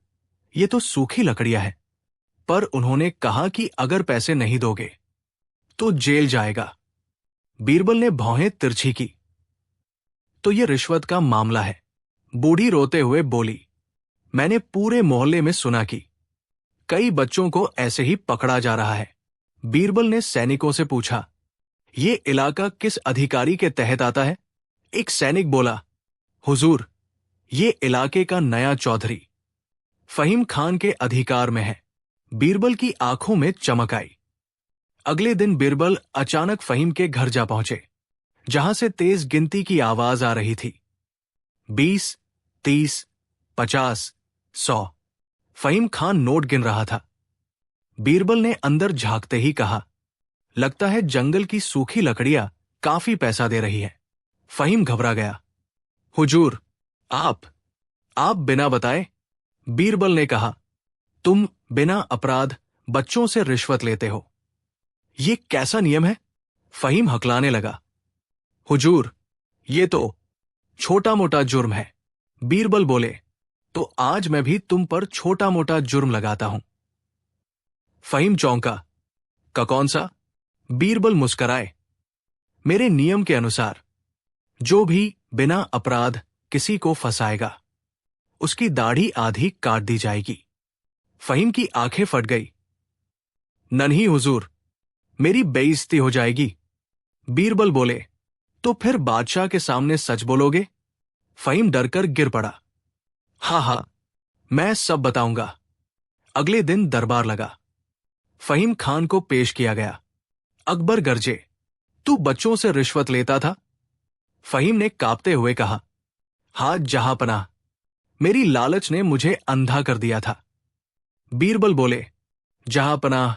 ये तो सूखी लकड़ियां हैं। पर उन्होंने कहा कि अगर पैसे नहीं दोगे तो जेल जाएगा। बीरबल ने भौहें तिरछी की, तो ये रिश्वत का मामला है। बूढ़ी रोते हुए बोली, मैंने पूरे मोहल्ले में सुना कि कई बच्चों को ऐसे ही पकड़ा जा रहा है। बीरबल ने सैनिकों से पूछा, ये इलाका किस अधिकारी के तहत आता है? एक सैनिक बोला, हुजूर, ये इलाके का नया चौधरी फहीम खान के अधिकार में है। बीरबल की आंखों में चमक आई। अगले दिन बीरबल अचानक फहीम के घर जा पहुंचे, जहां से तेज गिनती की आवाज आ रही थी। 20, 30, 50, 100। फहीम खान नोट गिन रहा था। बीरबल ने अंदर झांकते ही कहा, लगता है जंगल की सूखी लकड़ियां काफी पैसा दे रही है। फहीम घबरा गया। हुजूर, आप बिना बताए? बीरबल ने कहा, तुम बिना अपराध बच्चों से रिश्वत लेते हो। ये कैसा नियम है? फहीम हकलाने लगा। हुजूर, ये तो छोटा मोटा जुर्म है। बीरबल बोले, तो आज मैं भी तुम पर छोटा मोटा जुर्म लगाता हूं। फहीम चौंका। का कौन सा? बीरबल मुस्कराए। मेरे नियम के अनुसार जो भी बिना अपराध किसी को फंसाएगा, उसकी दाढ़ी आधी काट दी जाएगी। फहीम की आंखें फट गई। नहीं हुजूर, मेरी बेइज्जती हो जाएगी। बीरबल बोले, तो फिर बादशाह के सामने सच बोलोगे? फहीम डरकर गिर पड़ा। हाँ हाँ, मैं सब बताऊंगा। अगले दिन दरबार लगा। फहीम खान को पेश किया गया। अकबर गरजे, तू बच्चों से रिश्वत लेता था? फहीम ने कांपते हुए कहा, हाथ जहांपनाह, मेरी लालच ने मुझे अंधा कर दिया था। बीरबल बोले, जहांपनाह,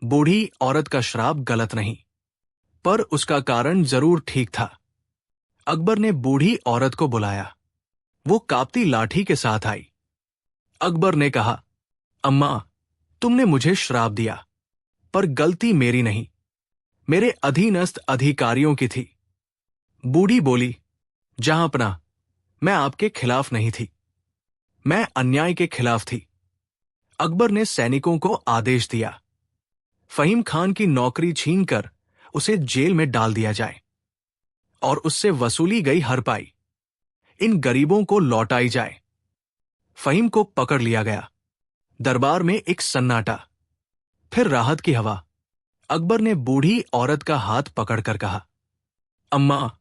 बूढ़ी औरत का श्राप गलत नहीं, पर उसका कारण जरूर ठीक था। अकबर ने बूढ़ी औरत को बुलाया। वो कांपती लाठी के साथ आई। अकबर ने कहा, अम्मा, तुमने मुझे श्राप दिया, पर गलती मेरी नहीं, मेरे अधीनस्थ अधिकारियों की थी। बूढ़ी बोली, जहांपनाह, मैं आपके खिलाफ नहीं थी, मैं अन्याय के खिलाफ थी। अकबर ने सैनिकों को आदेश दिया, फहीम खान की नौकरी छीनकर उसे जेल में डाल दिया जाए और उससे वसूली गई हरपाई इन गरीबों को लौटाई जाए। फहीम को पकड़ लिया गया। दरबार में एक सन्नाटा, फिर राहत की हवा। अकबर ने बूढ़ी औरत का हाथ पकड़कर कहा, अम्मा,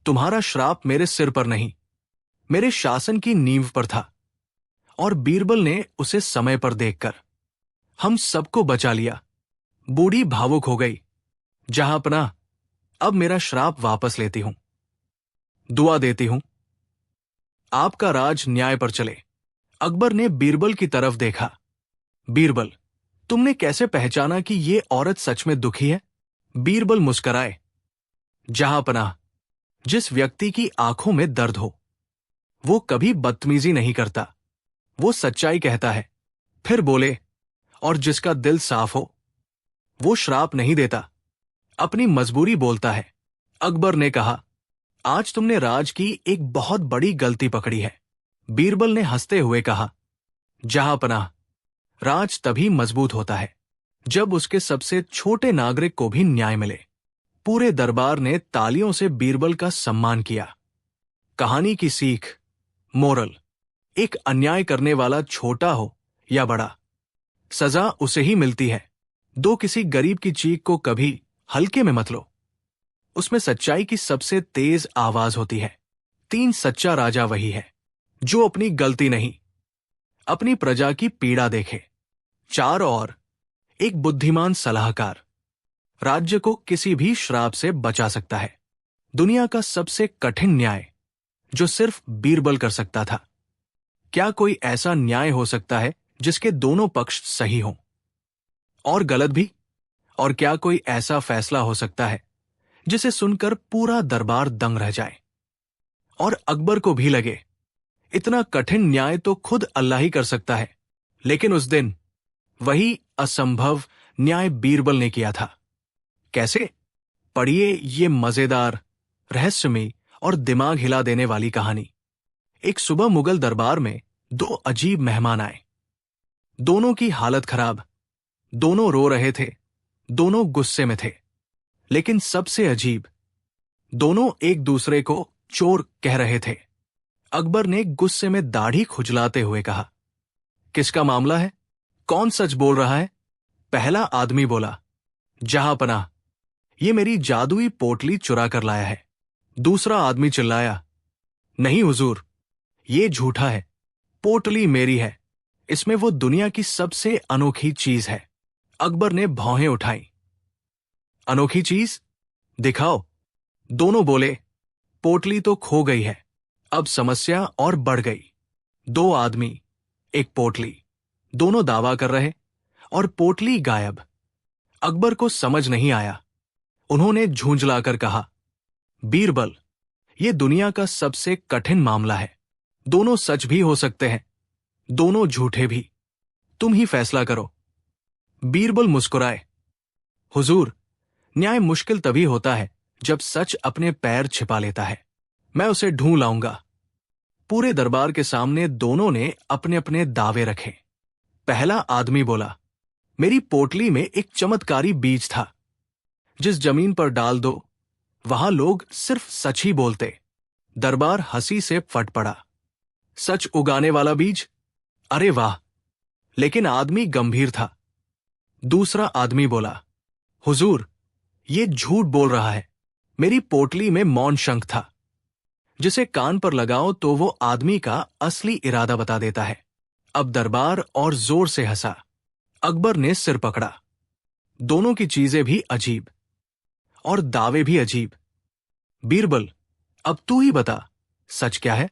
तुम्हारा श्राप मेरे सिर पर नहीं, मेरे शासन की नींव पर था, और बीरबल ने उसे समय पर देखकर हम सबको बचा लिया। बूढ़ी भावुक हो गई। जहांपनाह, अब मेरा श्राप वापस लेती हूं, दुआ देती हूं, आपका राज न्याय पर चले। अकबर ने बीरबल की तरफ देखा। बीरबल, तुमने कैसे पहचाना कि ये औरत सच में दुखी है? बीरबल मुस्कराए। जहांपनाह, जिस व्यक्ति की आंखों में दर्द हो, वो कभी बदतमीजी नहीं करता, वो सच्चाई कहता है। फिर बोले, और जिसका दिल साफ हो, वो श्राप नहीं देता, अपनी मजबूरी बोलता है। अकबर ने कहा, आज तुमने राज की एक बहुत बड़ी गलती पकड़ी है। बीरबल ने हंसते हुए कहा, जहांपनाह, राज तभी मजबूत होता है जब उसके सबसे छोटे नागरिक को भी न्याय मिले। पूरे दरबार ने तालियों से बीरबल का सम्मान किया। कहानी की सीख, मोरल, एक अन्याय करने वाला छोटा हो या बड़ा, सजा उसे ही मिलती है। दो किसी गरीब की चीख को कभी हल्के में मत लो, उसमें सच्चाई की सबसे तेज आवाज होती है। 3 सच्चा राजा वही है जो अपनी गलती नहीं, अपनी प्रजा की पीड़ा देखे। 4 और एक बुद्धिमान सलाहकार राज्य को किसी भी श्राप से बचा सकता है। दुनिया का सबसे कठिन न्याय जो सिर्फ बीरबल कर सकता था। क्या कोई ऐसा न्याय हो सकता है जिसके दोनों पक्ष सही हों और गलत भी? और क्या कोई ऐसा फैसला हो सकता है जिसे सुनकर पूरा दरबार दंग रह जाए और अकबर को भी लगे इतना कठिन न्याय तो खुद अल्लाह ही कर सकता है? लेकिन उस दिन वही असंभव न्याय बीरबल ने किया था। कैसे? पढ़िए ये मजेदार, रहस्यमयी और दिमाग हिला देने वाली कहानी। एक सुबह मुगल दरबार में 2 अजीब मेहमान आए। दोनों की हालत खराब, दोनों रो रहे थे, दोनों गुस्से में थे, लेकिन सबसे अजीब, दोनों एक दूसरे को चोर कह रहे थे। अकबर ने गुस्से में दाढ़ी खुजलाते हुए कहा, किसका मामला है? कौन सच बोल रहा है? पहला आदमी बोला, जहांपनाह, ये मेरी जादुई पोटली चुरा कर लाया है। दूसरा आदमी चिल्लाया, नहीं हुजूर, ये झूठा है, पोटली मेरी है, इसमें वो दुनिया की सबसे अनोखी चीज है। अकबर ने भौहें उठाई। अनोखी चीज? दिखाओ। दोनों बोले, पोटली तो खो गई है। अब समस्या और बढ़ गई। 2 आदमी, एक पोटली, दोनों दावा कर रहे और पोटली गायब। अकबर को समझ नहीं आया। उन्होंने झुंझलाकर कहा, बीरबल, ये दुनिया का सबसे कठिन मामला है। दोनों सच भी हो सकते हैं, दोनों झूठे भी। तुम ही फैसला करो। बीरबल मुस्कुराए। हुजूर, न्याय मुश्किल तभी होता है जब सच अपने पैर छिपा लेता है। मैं उसे ढूंढ लाऊंगा। पूरे दरबार के सामने दोनों ने अपने अपने दावे रखे। पहला आदमी बोला, मेरी पोटली में एक चमत्कारी बीज था। जिस जमीन पर डाल दो वहां लोग सिर्फ सच ही बोलते। दरबार हंसी से फट पड़ा। सच उगाने वाला बीज? अरे वाह! लेकिन आदमी गंभीर था। दूसरा आदमी बोला, हुजूर, ये झूठ बोल रहा है। मेरी पोटली में मौन शंख था। जिसे कान पर लगाओ तो वो आदमी का असली इरादा बता देता है। अब दरबार और जोर से हंसा। अकबर ने सिर पकड़ा। दोनों की चीजें भी अजीब और दावे भी अजीब। बीरबल, अब तू ही बता, सच क्या है?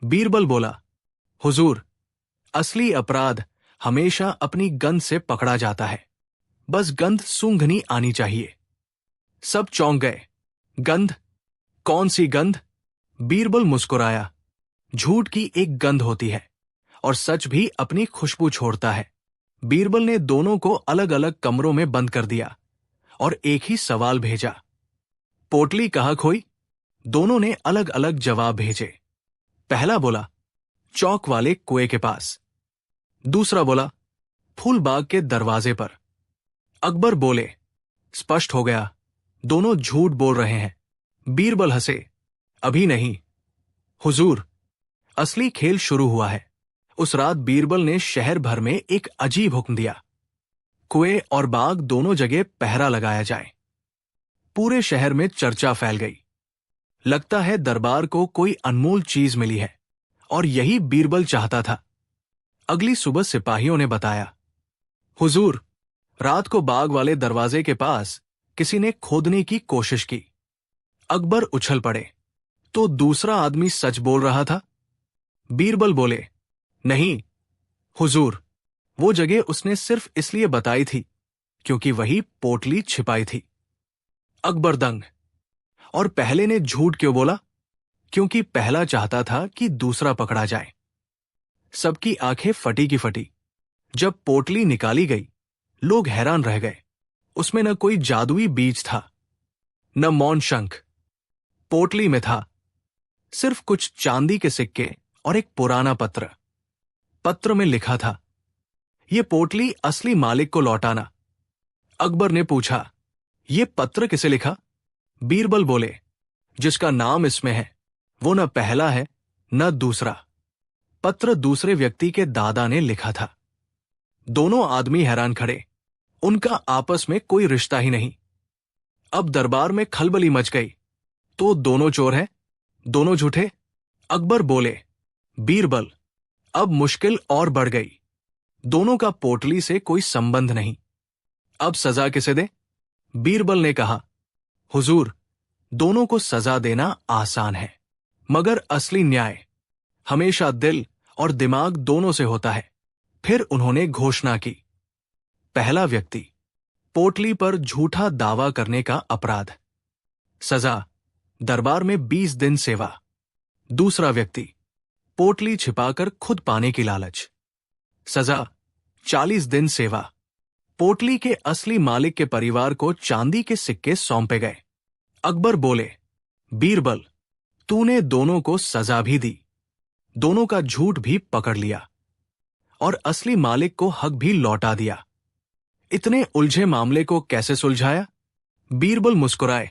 बीरबल बोला, हुजूर, असली अपराध हमेशा अपनी गंध से पकड़ा जाता है। बस गंध सूंघनी आनी चाहिए। सब चौंक गए। गंध? कौन सी गंध? बीरबल मुस्कुराया। झूठ की एक गंध होती है और सच भी अपनी खुशबू छोड़ता है। बीरबल ने दोनों को अलग अलग कमरों में बंद कर दिया और एक ही सवाल भेजा, पोटली कहाँ खोई? दोनों ने अलग अलग जवाब भेजे। पहला बोला, चौक वाले कुएं के पास। दूसरा बोला, फूलबाग के दरवाजे पर। अकबर बोले, स्पष्ट हो गया, दोनों झूठ बोल रहे हैं। बीरबल हंसे, अभी नहीं हुजूर, असली खेल शुरू हुआ है। उस रात बीरबल ने शहर भर में एक अजीब हुक्म दिया, कुएं और बाग दोनों जगह पहरा लगाया जाए। पूरे शहर में चर्चा फैल गई। लगता है दरबार को कोई अनमोल चीज मिली है और यही बीरबल चाहता था। अगली सुबह सिपाहियों ने बताया, हुजूर, रात को बाग वाले दरवाजे के पास किसी ने खोदने की कोशिश की। अकबर उछल पड़े, तो दूसरा आदमी सच बोल रहा था? बीरबल बोले, नहीं हुजूर, वो जगह उसने सिर्फ इसलिए बताई थी क्योंकि वही पोटली छिपाई थी। अकबर दंग। और पहले ने झूठ क्यों बोला? क्योंकि पहला चाहता था कि दूसरा पकड़ा जाए। सबकी आंखें फटी की फटी। जब पोटली निकाली गई, लोग हैरान रह गए। उसमें न कोई जादुई बीज था, न मौन शंख। पोटली में था सिर्फ कुछ चांदी के सिक्के और एक पुराना पत्र। पत्र में लिखा था, यह पोटली असली मालिक को लौटाना। अकबर ने पूछा, यह पत्र किसे लिखा? बीरबल बोले, जिसका नाम इसमें है वो न पहला है न दूसरा। पत्र दूसरे व्यक्ति के दादा ने लिखा था। दोनों आदमी हैरान खड़े। उनका आपस में कोई रिश्ता ही नहीं। अब दरबार में खलबली मच गई। तो दोनों चोर हैं? दोनों झूठे? अकबर बोले, बीरबल, अब मुश्किल और बढ़ गई। दोनों का पोटली से कोई संबंध नहीं। अब सजा किसे दे? बीरबल ने कहा, हुजूर, दोनों को सजा देना आसान है, मगर असली न्याय हमेशा दिल और दिमाग दोनों से होता है। फिर उन्होंने घोषणा की, पहला व्यक्ति, पोटली पर झूठा दावा करने का अपराध, सजा दरबार में 20 दिन सेवा। दूसरा व्यक्ति, पोटली छिपाकर खुद पाने की लालच, सजा 40 दिन सेवा। पोटली के असली मालिक के परिवार को चांदी के सिक्के सौंपे गए। अकबर बोले, बीरबल, तूने दोनों को सजा भी दी, दोनों का झूठ भी पकड़ लिया और असली मालिक को हक भी लौटा दिया। इतने उलझे मामले को कैसे सुलझाया? बीरबल मुस्कुराए,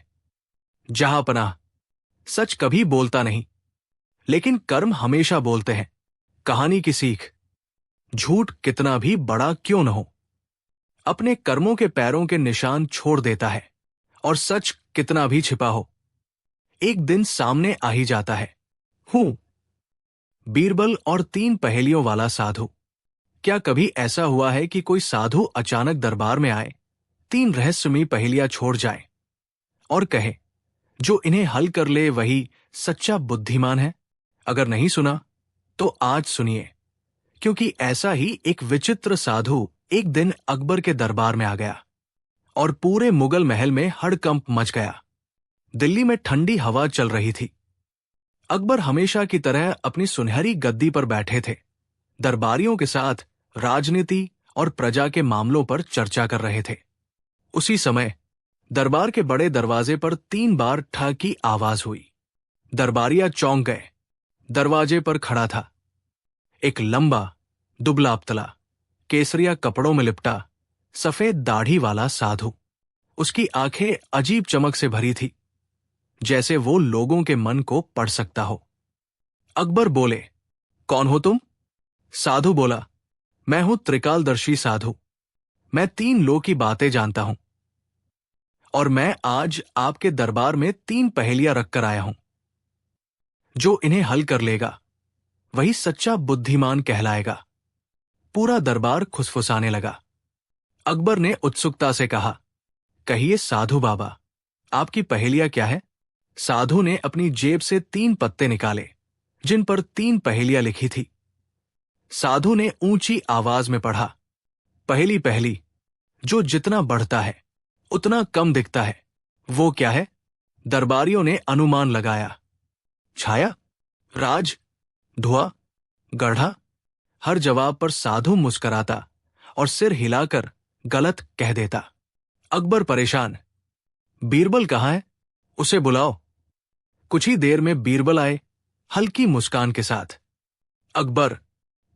जहांपनाह, सच कभी बोलता नहीं, लेकिन कर्म हमेशा बोलते हैं। कहानी की सीख, झूठ कितना भी बड़ा क्यों न हो, अपने कर्मों के पैरों के निशान छोड़ देता है, और सच कितना भी छिपा हो, एक दिन सामने आ ही जाता है। हूं बीरबल और 3 पहेलियों वाला साधु। क्या कभी ऐसा हुआ है कि कोई साधु अचानक दरबार में आए, 3 रहस्यमयी पहेलियां छोड़ जाए और कहे, जो इन्हें हल कर ले वही सच्चा बुद्धिमान है? अगर नहीं सुना तो आज सुनिए, क्योंकि ऐसा ही एक विचित्र साधु एक दिन अकबर के दरबार में आ गया और पूरे मुगल महल में हड़कंप मच गया। दिल्ली में ठंडी हवा चल रही थी। अकबर हमेशा की तरह अपनी सुनहरी गद्दी पर बैठे थे। दरबारियों के साथ राजनीति और प्रजा के मामलों पर चर्चा कर रहे थे। उसी समय दरबार के बड़े दरवाजे पर 3 बार ठक की आवाज हुई। दरबारिया चौंक गए। दरवाजे पर खड़ा था एक लंबा, दुबला पतला, केसरिया कपड़ों में लिपटा, सफेद दाढ़ी वाला साधु। उसकी आंखें अजीब चमक से भरी थी, जैसे वो लोगों के मन को पढ़ सकता हो। अकबर बोले, कौन हो तुम? साधु बोला, मैं हूं त्रिकालदर्शी साधु। मैं 3 लोक की बातें जानता हूं और मैं आज आपके दरबार में 3 पहेलियां रखकर आया हूं। जो इन्हें हल कर लेगा वही सच्चा बुद्धिमान कहलाएगा। पूरा दरबार खुसफुसाने लगा। अकबर ने उत्सुकता से कहा, कहिए साधु बाबा, आपकी पहेलियां क्या है? साधु ने अपनी जेब से 3 पत्ते निकाले जिन पर 3 पहेलियां लिखी थी। साधु ने ऊंची आवाज में पढ़ा, पहली पहली, जो जितना बढ़ता है उतना कम दिखता है, वो क्या है? दरबारियों ने अनुमान लगाया। छाया, राज, धुआं, गढ़ा। हर जवाब पर साधु मुस्कराता और सिर हिलाकर गलत कह देता। अकबर परेशान, बीरबल कहाँ है? उसे बुलाओ। कुछ ही देर में बीरबल आए, हल्की मुस्कान के साथ। अकबर,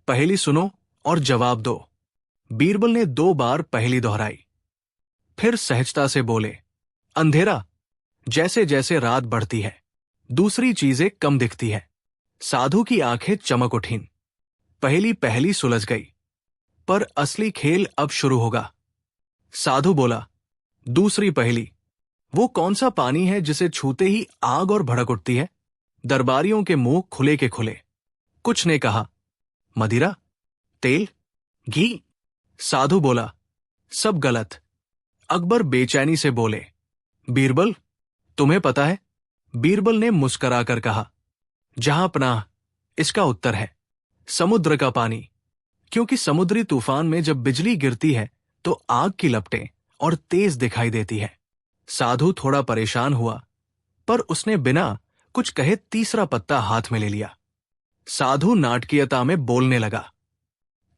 पहेली सुनो और जवाब दो। बीरबल ने 2 बार पहेली दोहराई, फिर सहजता से बोले, अंधेरा। जैसे जैसे रात बढ़ती है दूसरी चीजें कम दिखती है। साधु की आंखें चमक उठीं। पहली पहली सुलझ गई, पर असली खेल अब शुरू होगा। साधु बोला, दूसरी पहेली, वो कौन सा पानी है जिसे छूते ही आग और भड़क उठती है? दरबारियों के मुंह खुले के खुले। कुछ ने कहा, मदिरा, तेल, घी। साधु बोला, सब गलत। अकबर बेचैनी से बोले, बीरबल, तुम्हें पता है? बीरबल ने मुस्कराकर कहा, जहां पनाह, इसका उत्तर है समुद्र का पानी। क्योंकि समुद्री तूफान में जब बिजली गिरती है तो आग की लपटें और तेज दिखाई देती है। साधु थोड़ा परेशान हुआ, पर उसने बिना कुछ कहे तीसरा पत्ता हाथ में ले लिया। साधु नाटकीयता में बोलने लगा,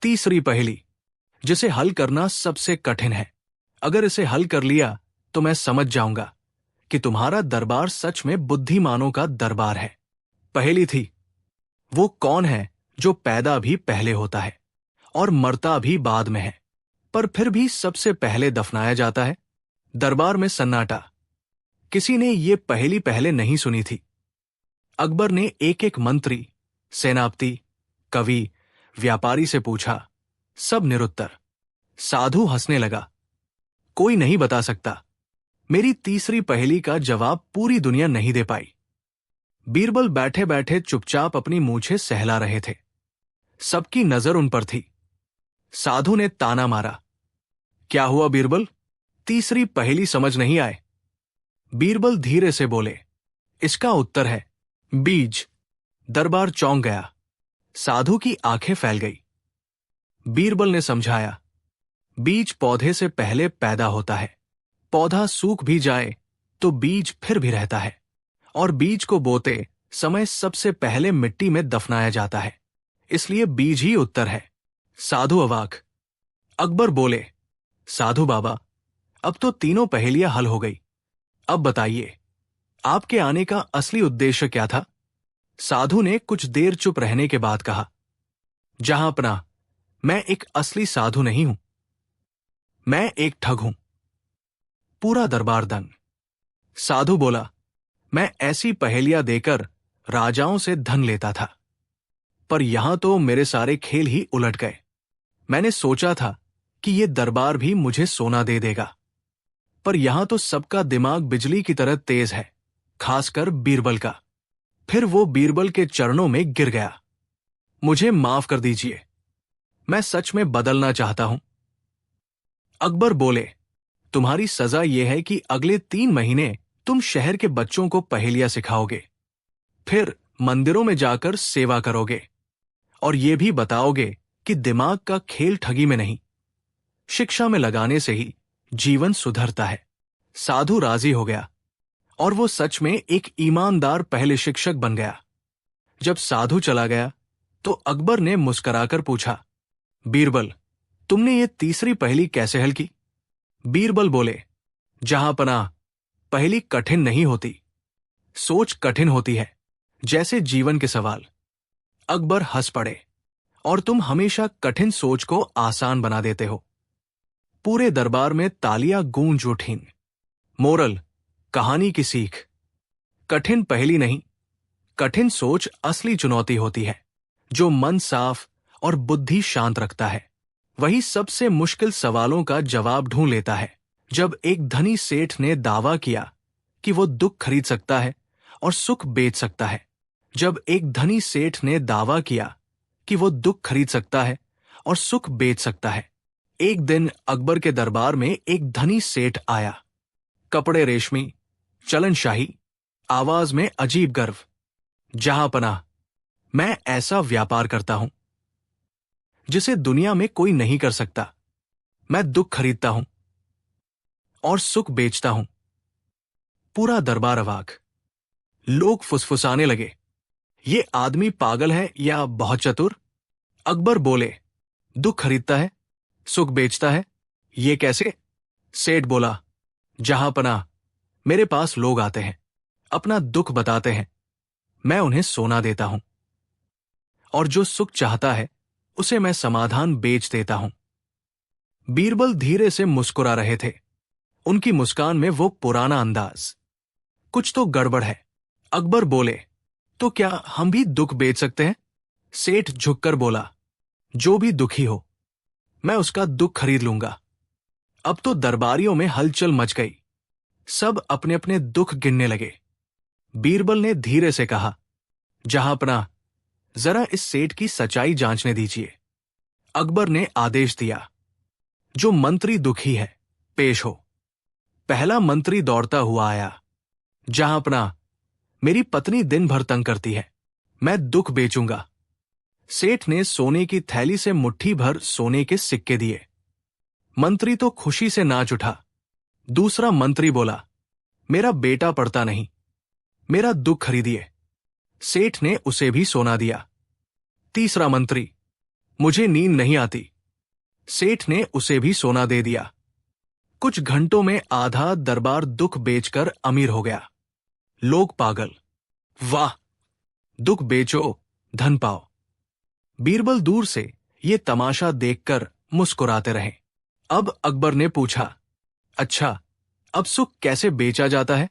तीसरी पहेली, जिसे हल करना सबसे कठिन है। अगर इसे हल कर लिया तो मैं समझ जाऊंगा कि तुम्हारा दरबार सच में बुद्धिमानों का दरबार है। पहेली थी, वो कौन है जो पैदा भी पहले होता है और मरता भी बाद में है, पर फिर भी सबसे पहले दफनाया जाता है? दरबार में सन्नाटा। किसी ने ये पहेली पहले नहीं सुनी थी। अकबर ने एक एक मंत्री, सेनापति, कवि, व्यापारी से पूछा, सब निरुत्तर। साधु हंसने लगा, कोई नहीं बता सकता। मेरी तीसरी पहेली का जवाब पूरी दुनिया नहीं दे पाई। बीरबल बैठे बैठे चुपचाप अपनी मूछें सहला रहे थे। सबकी नजर उन पर थी। साधु ने ताना मारा, क्या हुआ बीरबल? तीसरी पहेली समझ नहीं आए? बीरबल धीरे से बोले, इसका उत्तर है बीज। दरबार चौंक गया। साधु की आंखें फैल गई। बीरबल ने समझाया, बीज पौधे से पहले पैदा होता है। पौधा सूख भी जाए तो बीज फिर भी रहता है और बीज को बोते समय सबसे पहले मिट्टी में दफनाया जाता है, इसलिए बीज ही उत्तर है। साधु अवाक। अकबर बोले, साधु बाबा, अब तो तीनों पहेलियां हल हो गई। अब बताइए, आपके आने का असली उद्देश्य क्या था? साधु ने कुछ देर चुप रहने के बाद कहा, जहां अपना, मैं एक असली साधु नहीं हूं, मैं एक ठग हूं। पूरा दरबार दंग। साधु बोला, मैं ऐसी पहेलियां देकर राजाओं से धन लेता था, पर यहां तो मेरे सारे खेल ही उलट गए। मैंने सोचा था कि ये दरबार भी मुझे सोना दे देगा, पर यहां तो सबका दिमाग बिजली की तरह तेज है, खासकर बीरबल का। फिर वो बीरबल के चरणों में गिर गया। मुझे माफ कर दीजिए, मैं सच में बदलना चाहता हूं। अकबर बोले, तुम्हारी सजा यह है कि अगले 3 महीने तुम शहर के बच्चों को पहेलियां सिखाओगे, फिर मंदिरों में जाकर सेवा करोगे और ये भी बताओगे कि दिमाग का खेल ठगी में नहीं, शिक्षा में लगाने से ही जीवन सुधरता है। साधु राजी हो गया और वो सच में एक ईमानदार पहले शिक्षक बन गया। जब साधु चला गया तो अकबर ने मुस्कुराकर पूछा, बीरबल, तुमने ये तीसरी पहेली कैसे हल की? बीरबल बोले, जहां पनाह, पहेली कठिन नहीं होती, सोच कठिन होती है, जैसे जीवन के सवाल। अकबर हंस पड़े, और तुम हमेशा कठिन सोच को आसान बना देते हो। पूरे दरबार में तालियां गूंज उठीं। मोरल, कहानी की सीख, कठिन पहेली नहीं, कठिन सोच असली चुनौती होती है। जो मन साफ और बुद्धि शांत रखता है, वही सबसे मुश्किल सवालों का जवाब ढूंढ लेता है। जब एक धनी सेठ ने दावा किया कि वो दुख खरीद सकता है और सुख बेच सकता है, जब एक धनी सेठ ने दावा किया कि वो दुख खरीद सकता है और सुख बेच सकता है, एक दिन अकबर के दरबार में एक धनी सेठ आया। कपड़े रेशमी, चलन शाही, आवाज में अजीब गर्व। जहां पनाह, मैं ऐसा व्यापार करता हूं जिसे दुनिया में कोई नहीं कर सकता। मैं दुख खरीदता हूं और सुख बेचता हूं। पूरा दरबार अवाक। लोग फुसफुसाने लगे, ये आदमी पागल है या बहुत चतुर? अकबर बोले, दुख खरीदता है, सुख बेचता है, ये कैसे? सेठ बोला, जहां पनाह, मेरे पास लोग आते हैं, अपना दुख बताते हैं, मैं उन्हें सोना देता हूं, और जो सुख चाहता है उसे मैं समाधान बेच देता हूं। बीरबल धीरे से मुस्कुरा रहे थे, उनकी मुस्कान में वो पुराना अंदाज। कुछ तो गड़बड़ है। अकबर बोले, तो क्या हम भी दुख बेच सकते हैं? सेठ झुककर बोला, जो भी दुखी हो, मैं उसका दुख खरीद लूंगा। अब तो दरबारियों में हलचल मच गई, सब अपने अपने दुख गिनने लगे। बीरबल ने धीरे से कहा, जहां पनाह, जरा इस सेठ की सच्चाई जांचने दीजिए। अकबर ने आदेश दिया, जो मंत्री दुखी है, पेश हो। पहला मंत्री दौड़ता हुआ आया। जहां पनाह, मेरी पत्नी दिन भर तंग करती है, मैं दुख बेचूंगा। सेठ ने सोने की थैली से मुट्ठी भर सोने के सिक्के दिए। मंत्री तो खुशी से नाच उठा। दूसरा मंत्री बोला, मेरा बेटा पढ़ता नहीं, मेरा दुख खरीदिए। सेठ ने उसे भी सोना दिया। तीसरा मंत्री, मुझे नींद नहीं आती। सेठ ने उसे भी सोना दे दिया। कुछ घंटों में आधा दरबार दुख बेचकर अमीर हो गया। लोग पागल, वाह, दुख बेचो, धन पाओ। बीरबल दूर से ये तमाशा देखकर मुस्कुराते रहे। अब अकबर ने पूछा, अच्छा, अब सुख कैसे बेचा जाता है?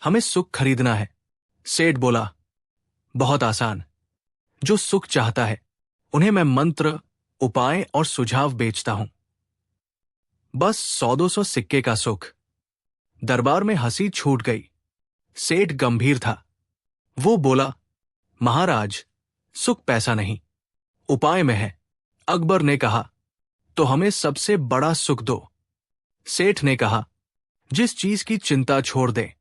हमें सुख खरीदना है। सेठ बोला, बहुत आसान। जो सुख चाहता है उन्हें मैं मंत्र, उपाय और सुझाव बेचता हूं। बस 100-200 सिक्के का सुख। दरबार में हंसी छूट गई। सेठ गंभीर था। वो बोला, महाराज, सुख पैसा नहीं, उपाय में है। अकबर ने कहा, तो हमें सबसे बड़ा सुख दो। सेठ ने कहा, जिस चीज की चिंता छोड़ दे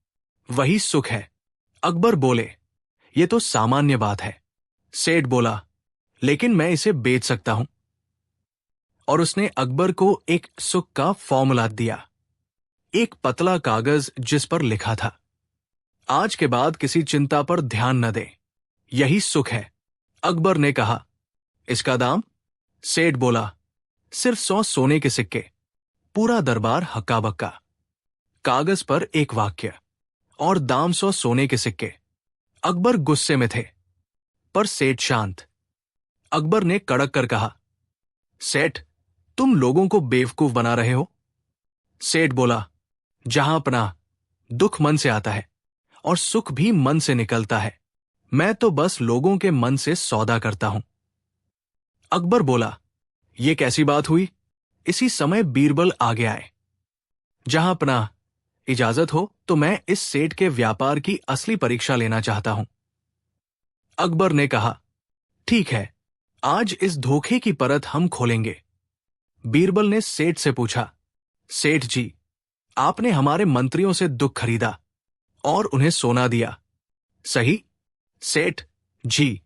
वही सुख है। अकबर बोले, ये तो सामान्य बात है। सेठ बोला, लेकिन मैं इसे बेच सकता हूं। और उसने अकबर को एक सुख का फॉर्मूला दिया। एक पतला कागज जिस पर लिखा था, आज के बाद किसी चिंता पर ध्यान न दे, यही सुख है। अकबर ने कहा, इसका दाम? सेठ बोला, सिर्फ 100 सोने के सिक्के। पूरा दरबार हक्का बक्का। कागज पर एक वाक्य, और दाम 100 सोने के सिक्के। अकबर गुस्से में थे, पर सेठ शांत। अकबर ने कड़क कर कहा, सेठ, तुम लोगों को बेवकूफ बना रहे हो। सेठ बोला, जहां पनाह, दुख मन से आता है और सुख भी मन से निकलता है। मैं तो बस लोगों के मन से सौदा करता हूं। अकबर बोला, यह कैसी बात हुई? इसी समय बीरबल आगे आए। जहां पनाह, इजाजत हो तो मैं इस सेठ के व्यापार की असली परीक्षा लेना चाहता हूं। अकबर ने कहा, ठीक है, आज इस धोखे की परत हम खोलेंगे। बीरबल ने सेठ से पूछा, सेठ जी, आपने हमारे मंत्रियों से दुख खरीदा और उन्हें सोना दिया, सही? सेठ, जी।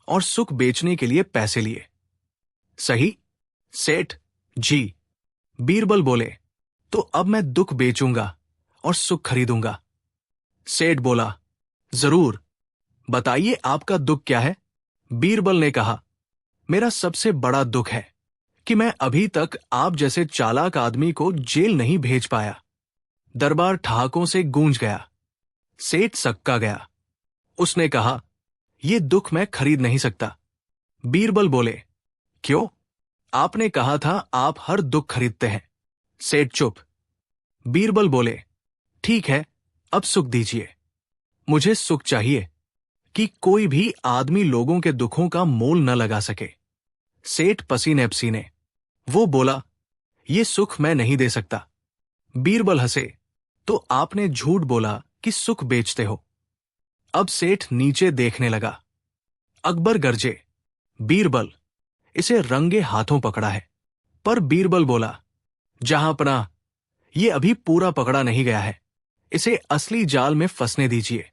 और सुख बेचने के लिए पैसे लिए, सही? सेठ, जी। बीरबल बोले, तो अब मैं दुख बेचूंगा और सुख खरीदूंगा। सेठ बोला, जरूर, बताइए आपका दुख क्या है? बीरबल ने कहा, मेरा सबसे बड़ा दुख है कि मैं अभी तक आप जैसे चालाक आदमी को जेल नहीं भेज पाया। दरबार ठहाकों से गूंज गया। सेठ सक्का गया। उसने कहा, यह दुख मैं खरीद नहीं सकता। बीरबल बोले, क्यों? आपने कहा था आप हर दुख खरीदते हैं। सेठ चुप। बीरबल बोले, ठीक है, अब सुख दीजिए। मुझे सुख चाहिए कि कोई भी आदमी लोगों के दुखों का मोल न लगा सके। सेठ पसीने पसीने। वो बोला, ये सुख मैं नहीं दे सकता। बीरबल हंसे, तो आपने झूठ बोला कि सुख बेचते हो। अब सेठ नीचे देखने लगा। अकबर गरजे, बीरबल, इसे रंगे हाथों पकड़ा है। पर बीरबल बोला, जहांपनाह, ये अभी पूरा पकड़ा नहीं गया है। इसे असली जाल में फंसने दीजिए।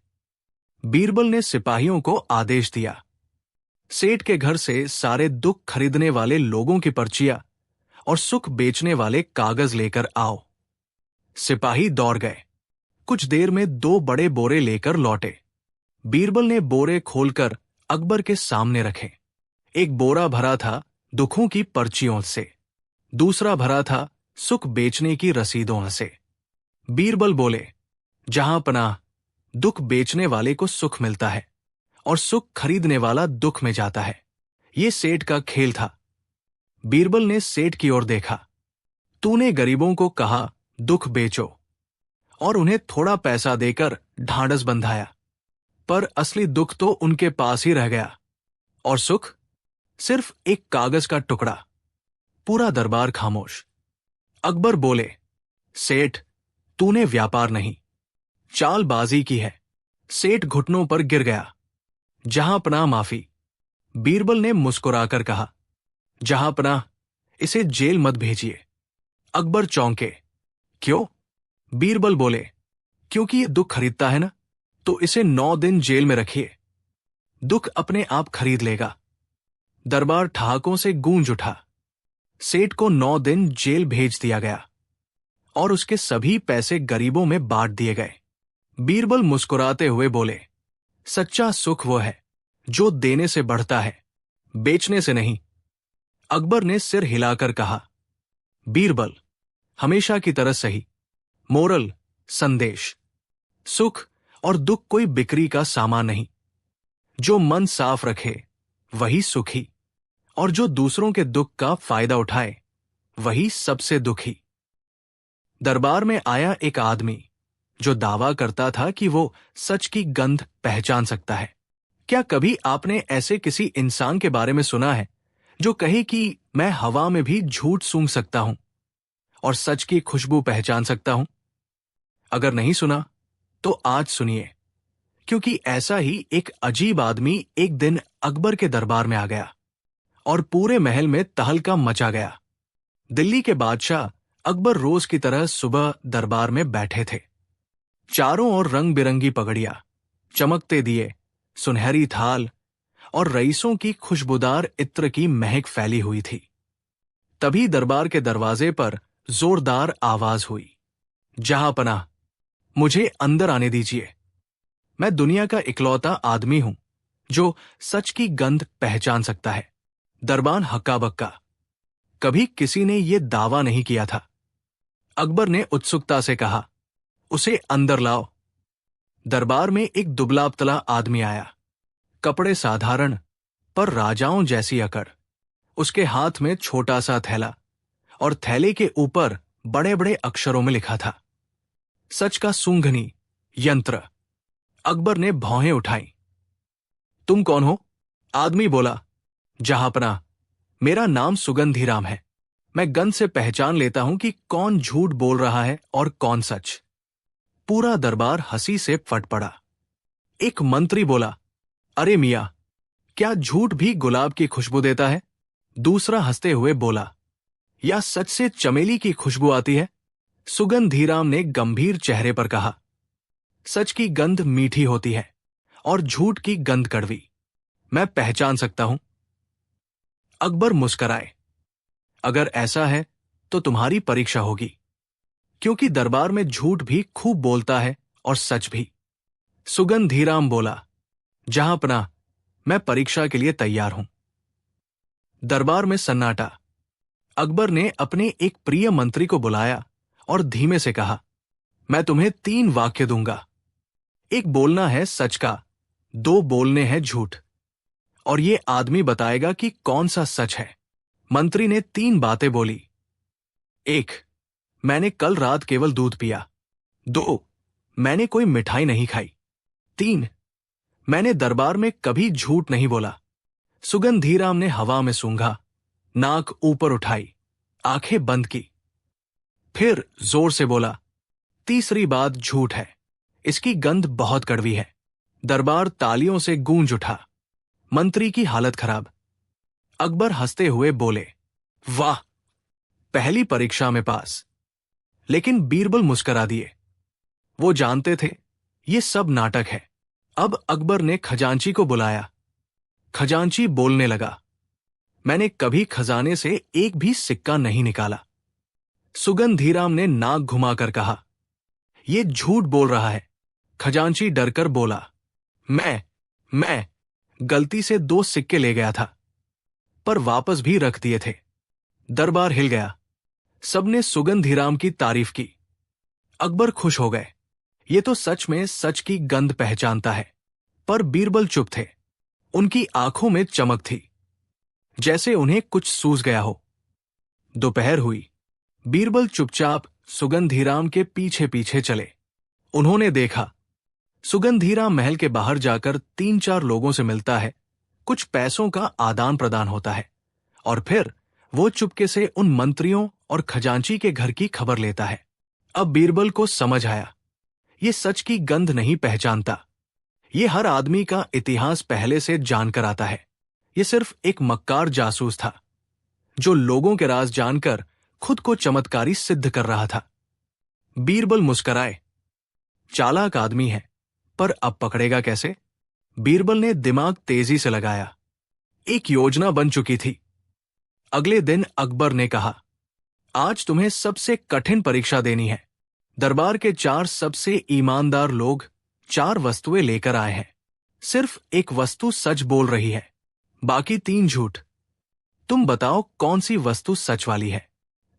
बीरबल ने सिपाहियों को आदेश दिया, सेठ के घर से सारे दुख खरीदने वाले लोगों की पर्चियां और सुख बेचने वाले कागज लेकर आओ। सिपाही दौड़ गए। कुछ देर में 2 बड़े बोरे लेकर लौटे। बीरबल ने बोरे खोलकर अकबर के सामने रखे। एक बोरा भरा था दुखों की पर्चियों से, दूसरा भरा था सुख बेचने की रसीदों से। बीरबल बोले, जहांपनाह, दुख बेचने वाले को सुख मिलता है और सुख खरीदने वाला दुख में जाता है। ये सेठ का खेल था। बीरबल ने सेठ की ओर देखा। तूने गरीबों को कहा दुख बेचो और उन्हें थोड़ा पैसा देकर ढांढस बंधाया, पर असली दुख तो उनके पास ही रह गया और सुख सिर्फ एक कागज का टुकड़ा। पूरा दरबार खामोश। अकबर बोले, सेठ, तूने व्यापार नहीं, चालबाजी की है। सेठ घुटनों पर गिर गया। जहांपनाह, माफी। बीरबल ने मुस्कुराकर कहा, जहांपनाह, इसे जेल मत भेजिए। अकबर चौंके। क्यों? बीरबल बोले, क्योंकि ये दुख खरीदता है ना, तो इसे 9 दिन जेल में रखिए। दुख अपने आप खरीद लेगा। दरबार ठहाकों से गूंज उठा। सेठ को 9 दिन जेल भेज दिया गया और उसके सभी पैसे गरीबों में बांट दिए गए। बीरबल मुस्कुराते हुए बोले, सच्चा सुख वो है जो देने से बढ़ता है, बेचने से नहीं। अकबर ने सिर हिलाकर कहा, बीरबल, हमेशा की तरह सही। मोरल, संदेश, सुख और दुख कोई बिक्री का सामान नहीं। जो मन साफ रखे वही सुखी, और जो दूसरों के दुख का फायदा उठाए वही सबसे दुखी। दरबार में आया एक आदमी जो दावा करता था कि वो सच की गंध पहचान सकता है। क्या कभी आपने ऐसे किसी इंसान के बारे में सुना है जो कहे कि मैं हवा में भी झूठ सूंघ सकता हूं और सच की खुशबू पहचान सकता हूं? अगर नहीं सुना तो आज सुनिए, क्योंकि ऐसा ही एक अजीब आदमी एक दिन अकबर के दरबार में आ गया और पूरे महल में तहलका मचा गया। दिल्ली के बादशाह अकबर रोज की तरह सुबह दरबार में बैठे थे। चारों ओर रंग बिरंगी पगड़ियां, चमकते दिए, सुनहरी थाल और रईसों की खुशबूदार इत्र की महक फैली हुई थी। तभी दरबार के दरवाजे पर जोरदार आवाज हुई, जहांपनाह, मुझे अंदर आने दीजिए। मैं दुनिया का इकलौता आदमी हूं जो सच की गंध पहचान सकता है। दरबान हक्का बक्का। कभी किसी ने यह दावा नहीं किया था। अकबर ने उत्सुकता से कहा, उसे अंदर लाओ। दरबार में एक दुबला पतला आदमी आया। कपड़े साधारण, पर राजाओं जैसी अकड़। उसके हाथ में छोटा सा थैला और थैले के ऊपर बड़े बड़े अक्षरों में लिखा था, सच का सूंघनी यंत्र। अकबर ने भौहें उठाई। तुम कौन हो? आदमी बोला, जहांपनाह, मेरा नाम सुगंधीराम है। मैं गंध से पहचान लेता हूं कि कौन झूठ बोल रहा है और कौन सच। पूरा दरबार हंसी से फट पड़ा। एक मंत्री बोला, अरे मियां, क्या झूठ भी गुलाब की खुशबू देता है? दूसरा हंसते हुए बोला, या सच से चमेली की खुशबू आती है? सुगंधीराम ने गंभीर चेहरे पर कहा, सच की गंध मीठी होती है और झूठ की गंध कड़वी। मैं पहचान सकता हूं। अकबर मुस्कराए। अगर ऐसा है तो तुम्हारी परीक्षा होगी, क्योंकि दरबार में झूठ भी खूब बोलता है और सच भी। सुगंधीराम बोला, जहांपनाह, मैं परीक्षा के लिए तैयार हूं। दरबार में सन्नाटा। अकबर ने अपने एक प्रिय मंत्री को बुलाया और धीमे से कहा, मैं तुम्हें 3 वाक्य दूंगा। एक बोलना है सच का, 2 बोलने हैं झूठ, और ये आदमी बताएगा कि कौन सा सच है। मंत्री ने 3 बातें बोली। 1, मैंने कल रात केवल दूध पिया। 2, मैंने कोई मिठाई नहीं खाई। 3, मैंने दरबार में कभी झूठ नहीं बोला। सुगंधीराम ने हवा में सूंघा, नाक ऊपर उठाई, आंखें बंद की, फिर जोर से बोला, तीसरी बात झूठ है, इसकी गंध बहुत कड़वी है। दरबार तालियों से गूंज उठा। मंत्री की हालत खराब। अकबर हंसते हुए बोले, वाह, पहली परीक्षा में पास। लेकिन बीरबल मुस्कुरा दिए। वो जानते थे ये सब नाटक है। अब अकबर ने खजांची को बुलाया। खजांची बोलने लगा, मैंने कभी खजाने से एक भी सिक्का नहीं निकाला। सुगंधीराम ने नाक घुमाकर कहा, ये झूठ बोल रहा है। खजांची डरकर बोला, मैं गलती से 2 सिक्के ले गया था, पर वापस भी रख दिए थे। दरबार हिल गया। सबने सुगंधीराम की तारीफ की। अकबर खुश हो गए। ये तो सच में सच की गंध पहचानता है। पर बीरबल चुप थे। उनकी आंखों में चमक थी, जैसे उन्हें कुछ सूझ गया हो। दोपहर हुई। बीरबल चुपचाप सुगंधीराम के पीछे पीछे चले। उन्होंने देखा, सुगंधीराम महल के बाहर जाकर 3-4 लोगों से मिलता है, कुछ पैसों का आदान प्रदान होता है, और फिर वो चुपके से उन मंत्रियों और खजांची के घर की खबर लेता है। अब बीरबल को समझ आया, ये सच की गंध नहीं पहचानता। ये हर आदमी का इतिहास पहले से जानकर आता है। ये सिर्फ एक मक्कार जासूस था, जो लोगों के राज जानकर खुद को चमत्कारी सिद्ध कर रहा था। बीरबल मुस्कुराए। चालाक आदमी है, पर अब पकड़ेगा कैसे? बीरबल ने दिमाग तेजी से लगाया। एक योजना बन चुकी थी। अगले दिन अकबर ने कहा, आज तुम्हें सबसे कठिन परीक्षा देनी है। दरबार के 4 सबसे ईमानदार लोग 4 वस्तुएं लेकर आए हैं। सिर्फ एक वस्तु सच बोल रही है, बाकी 3 झूठ। तुम बताओ कौन सी वस्तु सच वाली है?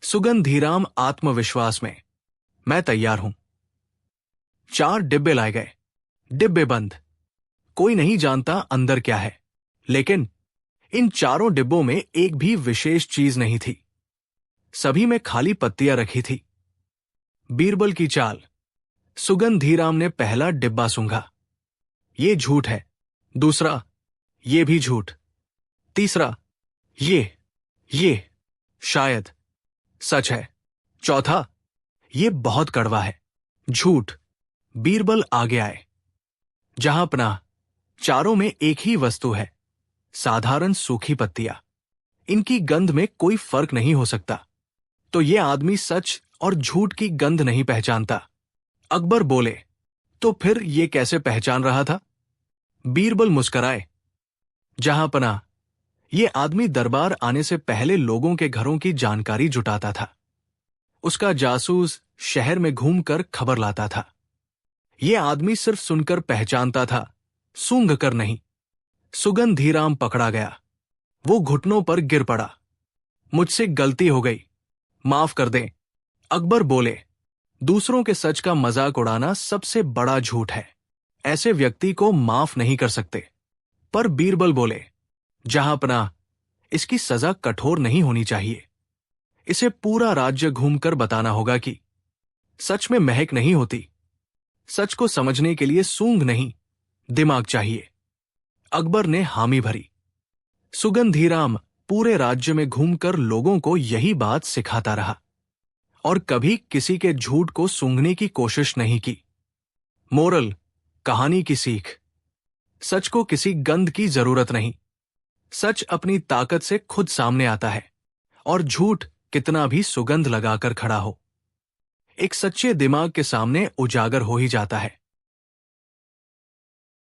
सुगंधीराम आत्मविश्वास में, मैं तैयार हूं। 4 डिब्बे लाए गए। डिब्बे बंद। कोई नहीं जानता अंदर क्या है। लेकिन इन 4 डिब्बों में एक भी विशेष चीज नहीं थी। सभी में खाली पत्तियां रखी थी। बीरबल की चाल। सुगंधीराम ने पहला डिब्बा सूंघा। ये झूठ है। दूसरा, ये भी झूठ। तीसरा, ये शायद सच है। चौथा, ये बहुत कड़वा है। झूठ। बीरबल आगे आए। जहां पनाह, चारों में एक ही वस्तु है, साधारण सूखी पत्तियां। इनकी गंध में कोई फर्क नहीं हो सकता। तो ये आदमी सच और झूठ की गंध नहीं पहचानता। अकबर बोले, तो फिर ये कैसे पहचान रहा था? बीरबल मुस्कुराए। जहां पनाह, ये आदमी दरबार आने से पहले लोगों के घरों की जानकारी जुटाता था। उसका जासूस शहर में घूमकर खबर लाता था। ये आदमी सिर्फ सुनकर पहचानता था, सूंघ कर नहीं। सुगंधीराम पकड़ा गया। वो घुटनों पर गिर पड़ा। मुझसे गलती हो गई, माफ कर दें। अकबर बोले, दूसरों के सच का मजाक उड़ाना सबसे बड़ा झूठ है। ऐसे व्यक्ति को माफ नहीं कर सकते। पर बीरबल बोले, जहां पनाह, इसकी सजा कठोर नहीं होनी चाहिए। इसे पूरा राज्य घूमकर बताना होगा कि सच में महक नहीं होती। सच को समझने के लिए सूंघ नहीं, दिमाग चाहिए। अकबर ने हामी भरी। सुगंधीराम पूरे राज्य में घूमकर लोगों को यही बात सिखाता रहा, और कभी किसी के झूठ को सूंघने की कोशिश नहीं की। मोरल, कहानी की सीख, सच को किसी गंध की जरूरत नहीं। सच अपनी ताकत से खुद सामने आता है, और झूठ कितना भी सुगंध लगाकर खड़ा हो, एक सच्चे दिमाग के सामने उजागर हो ही जाता है।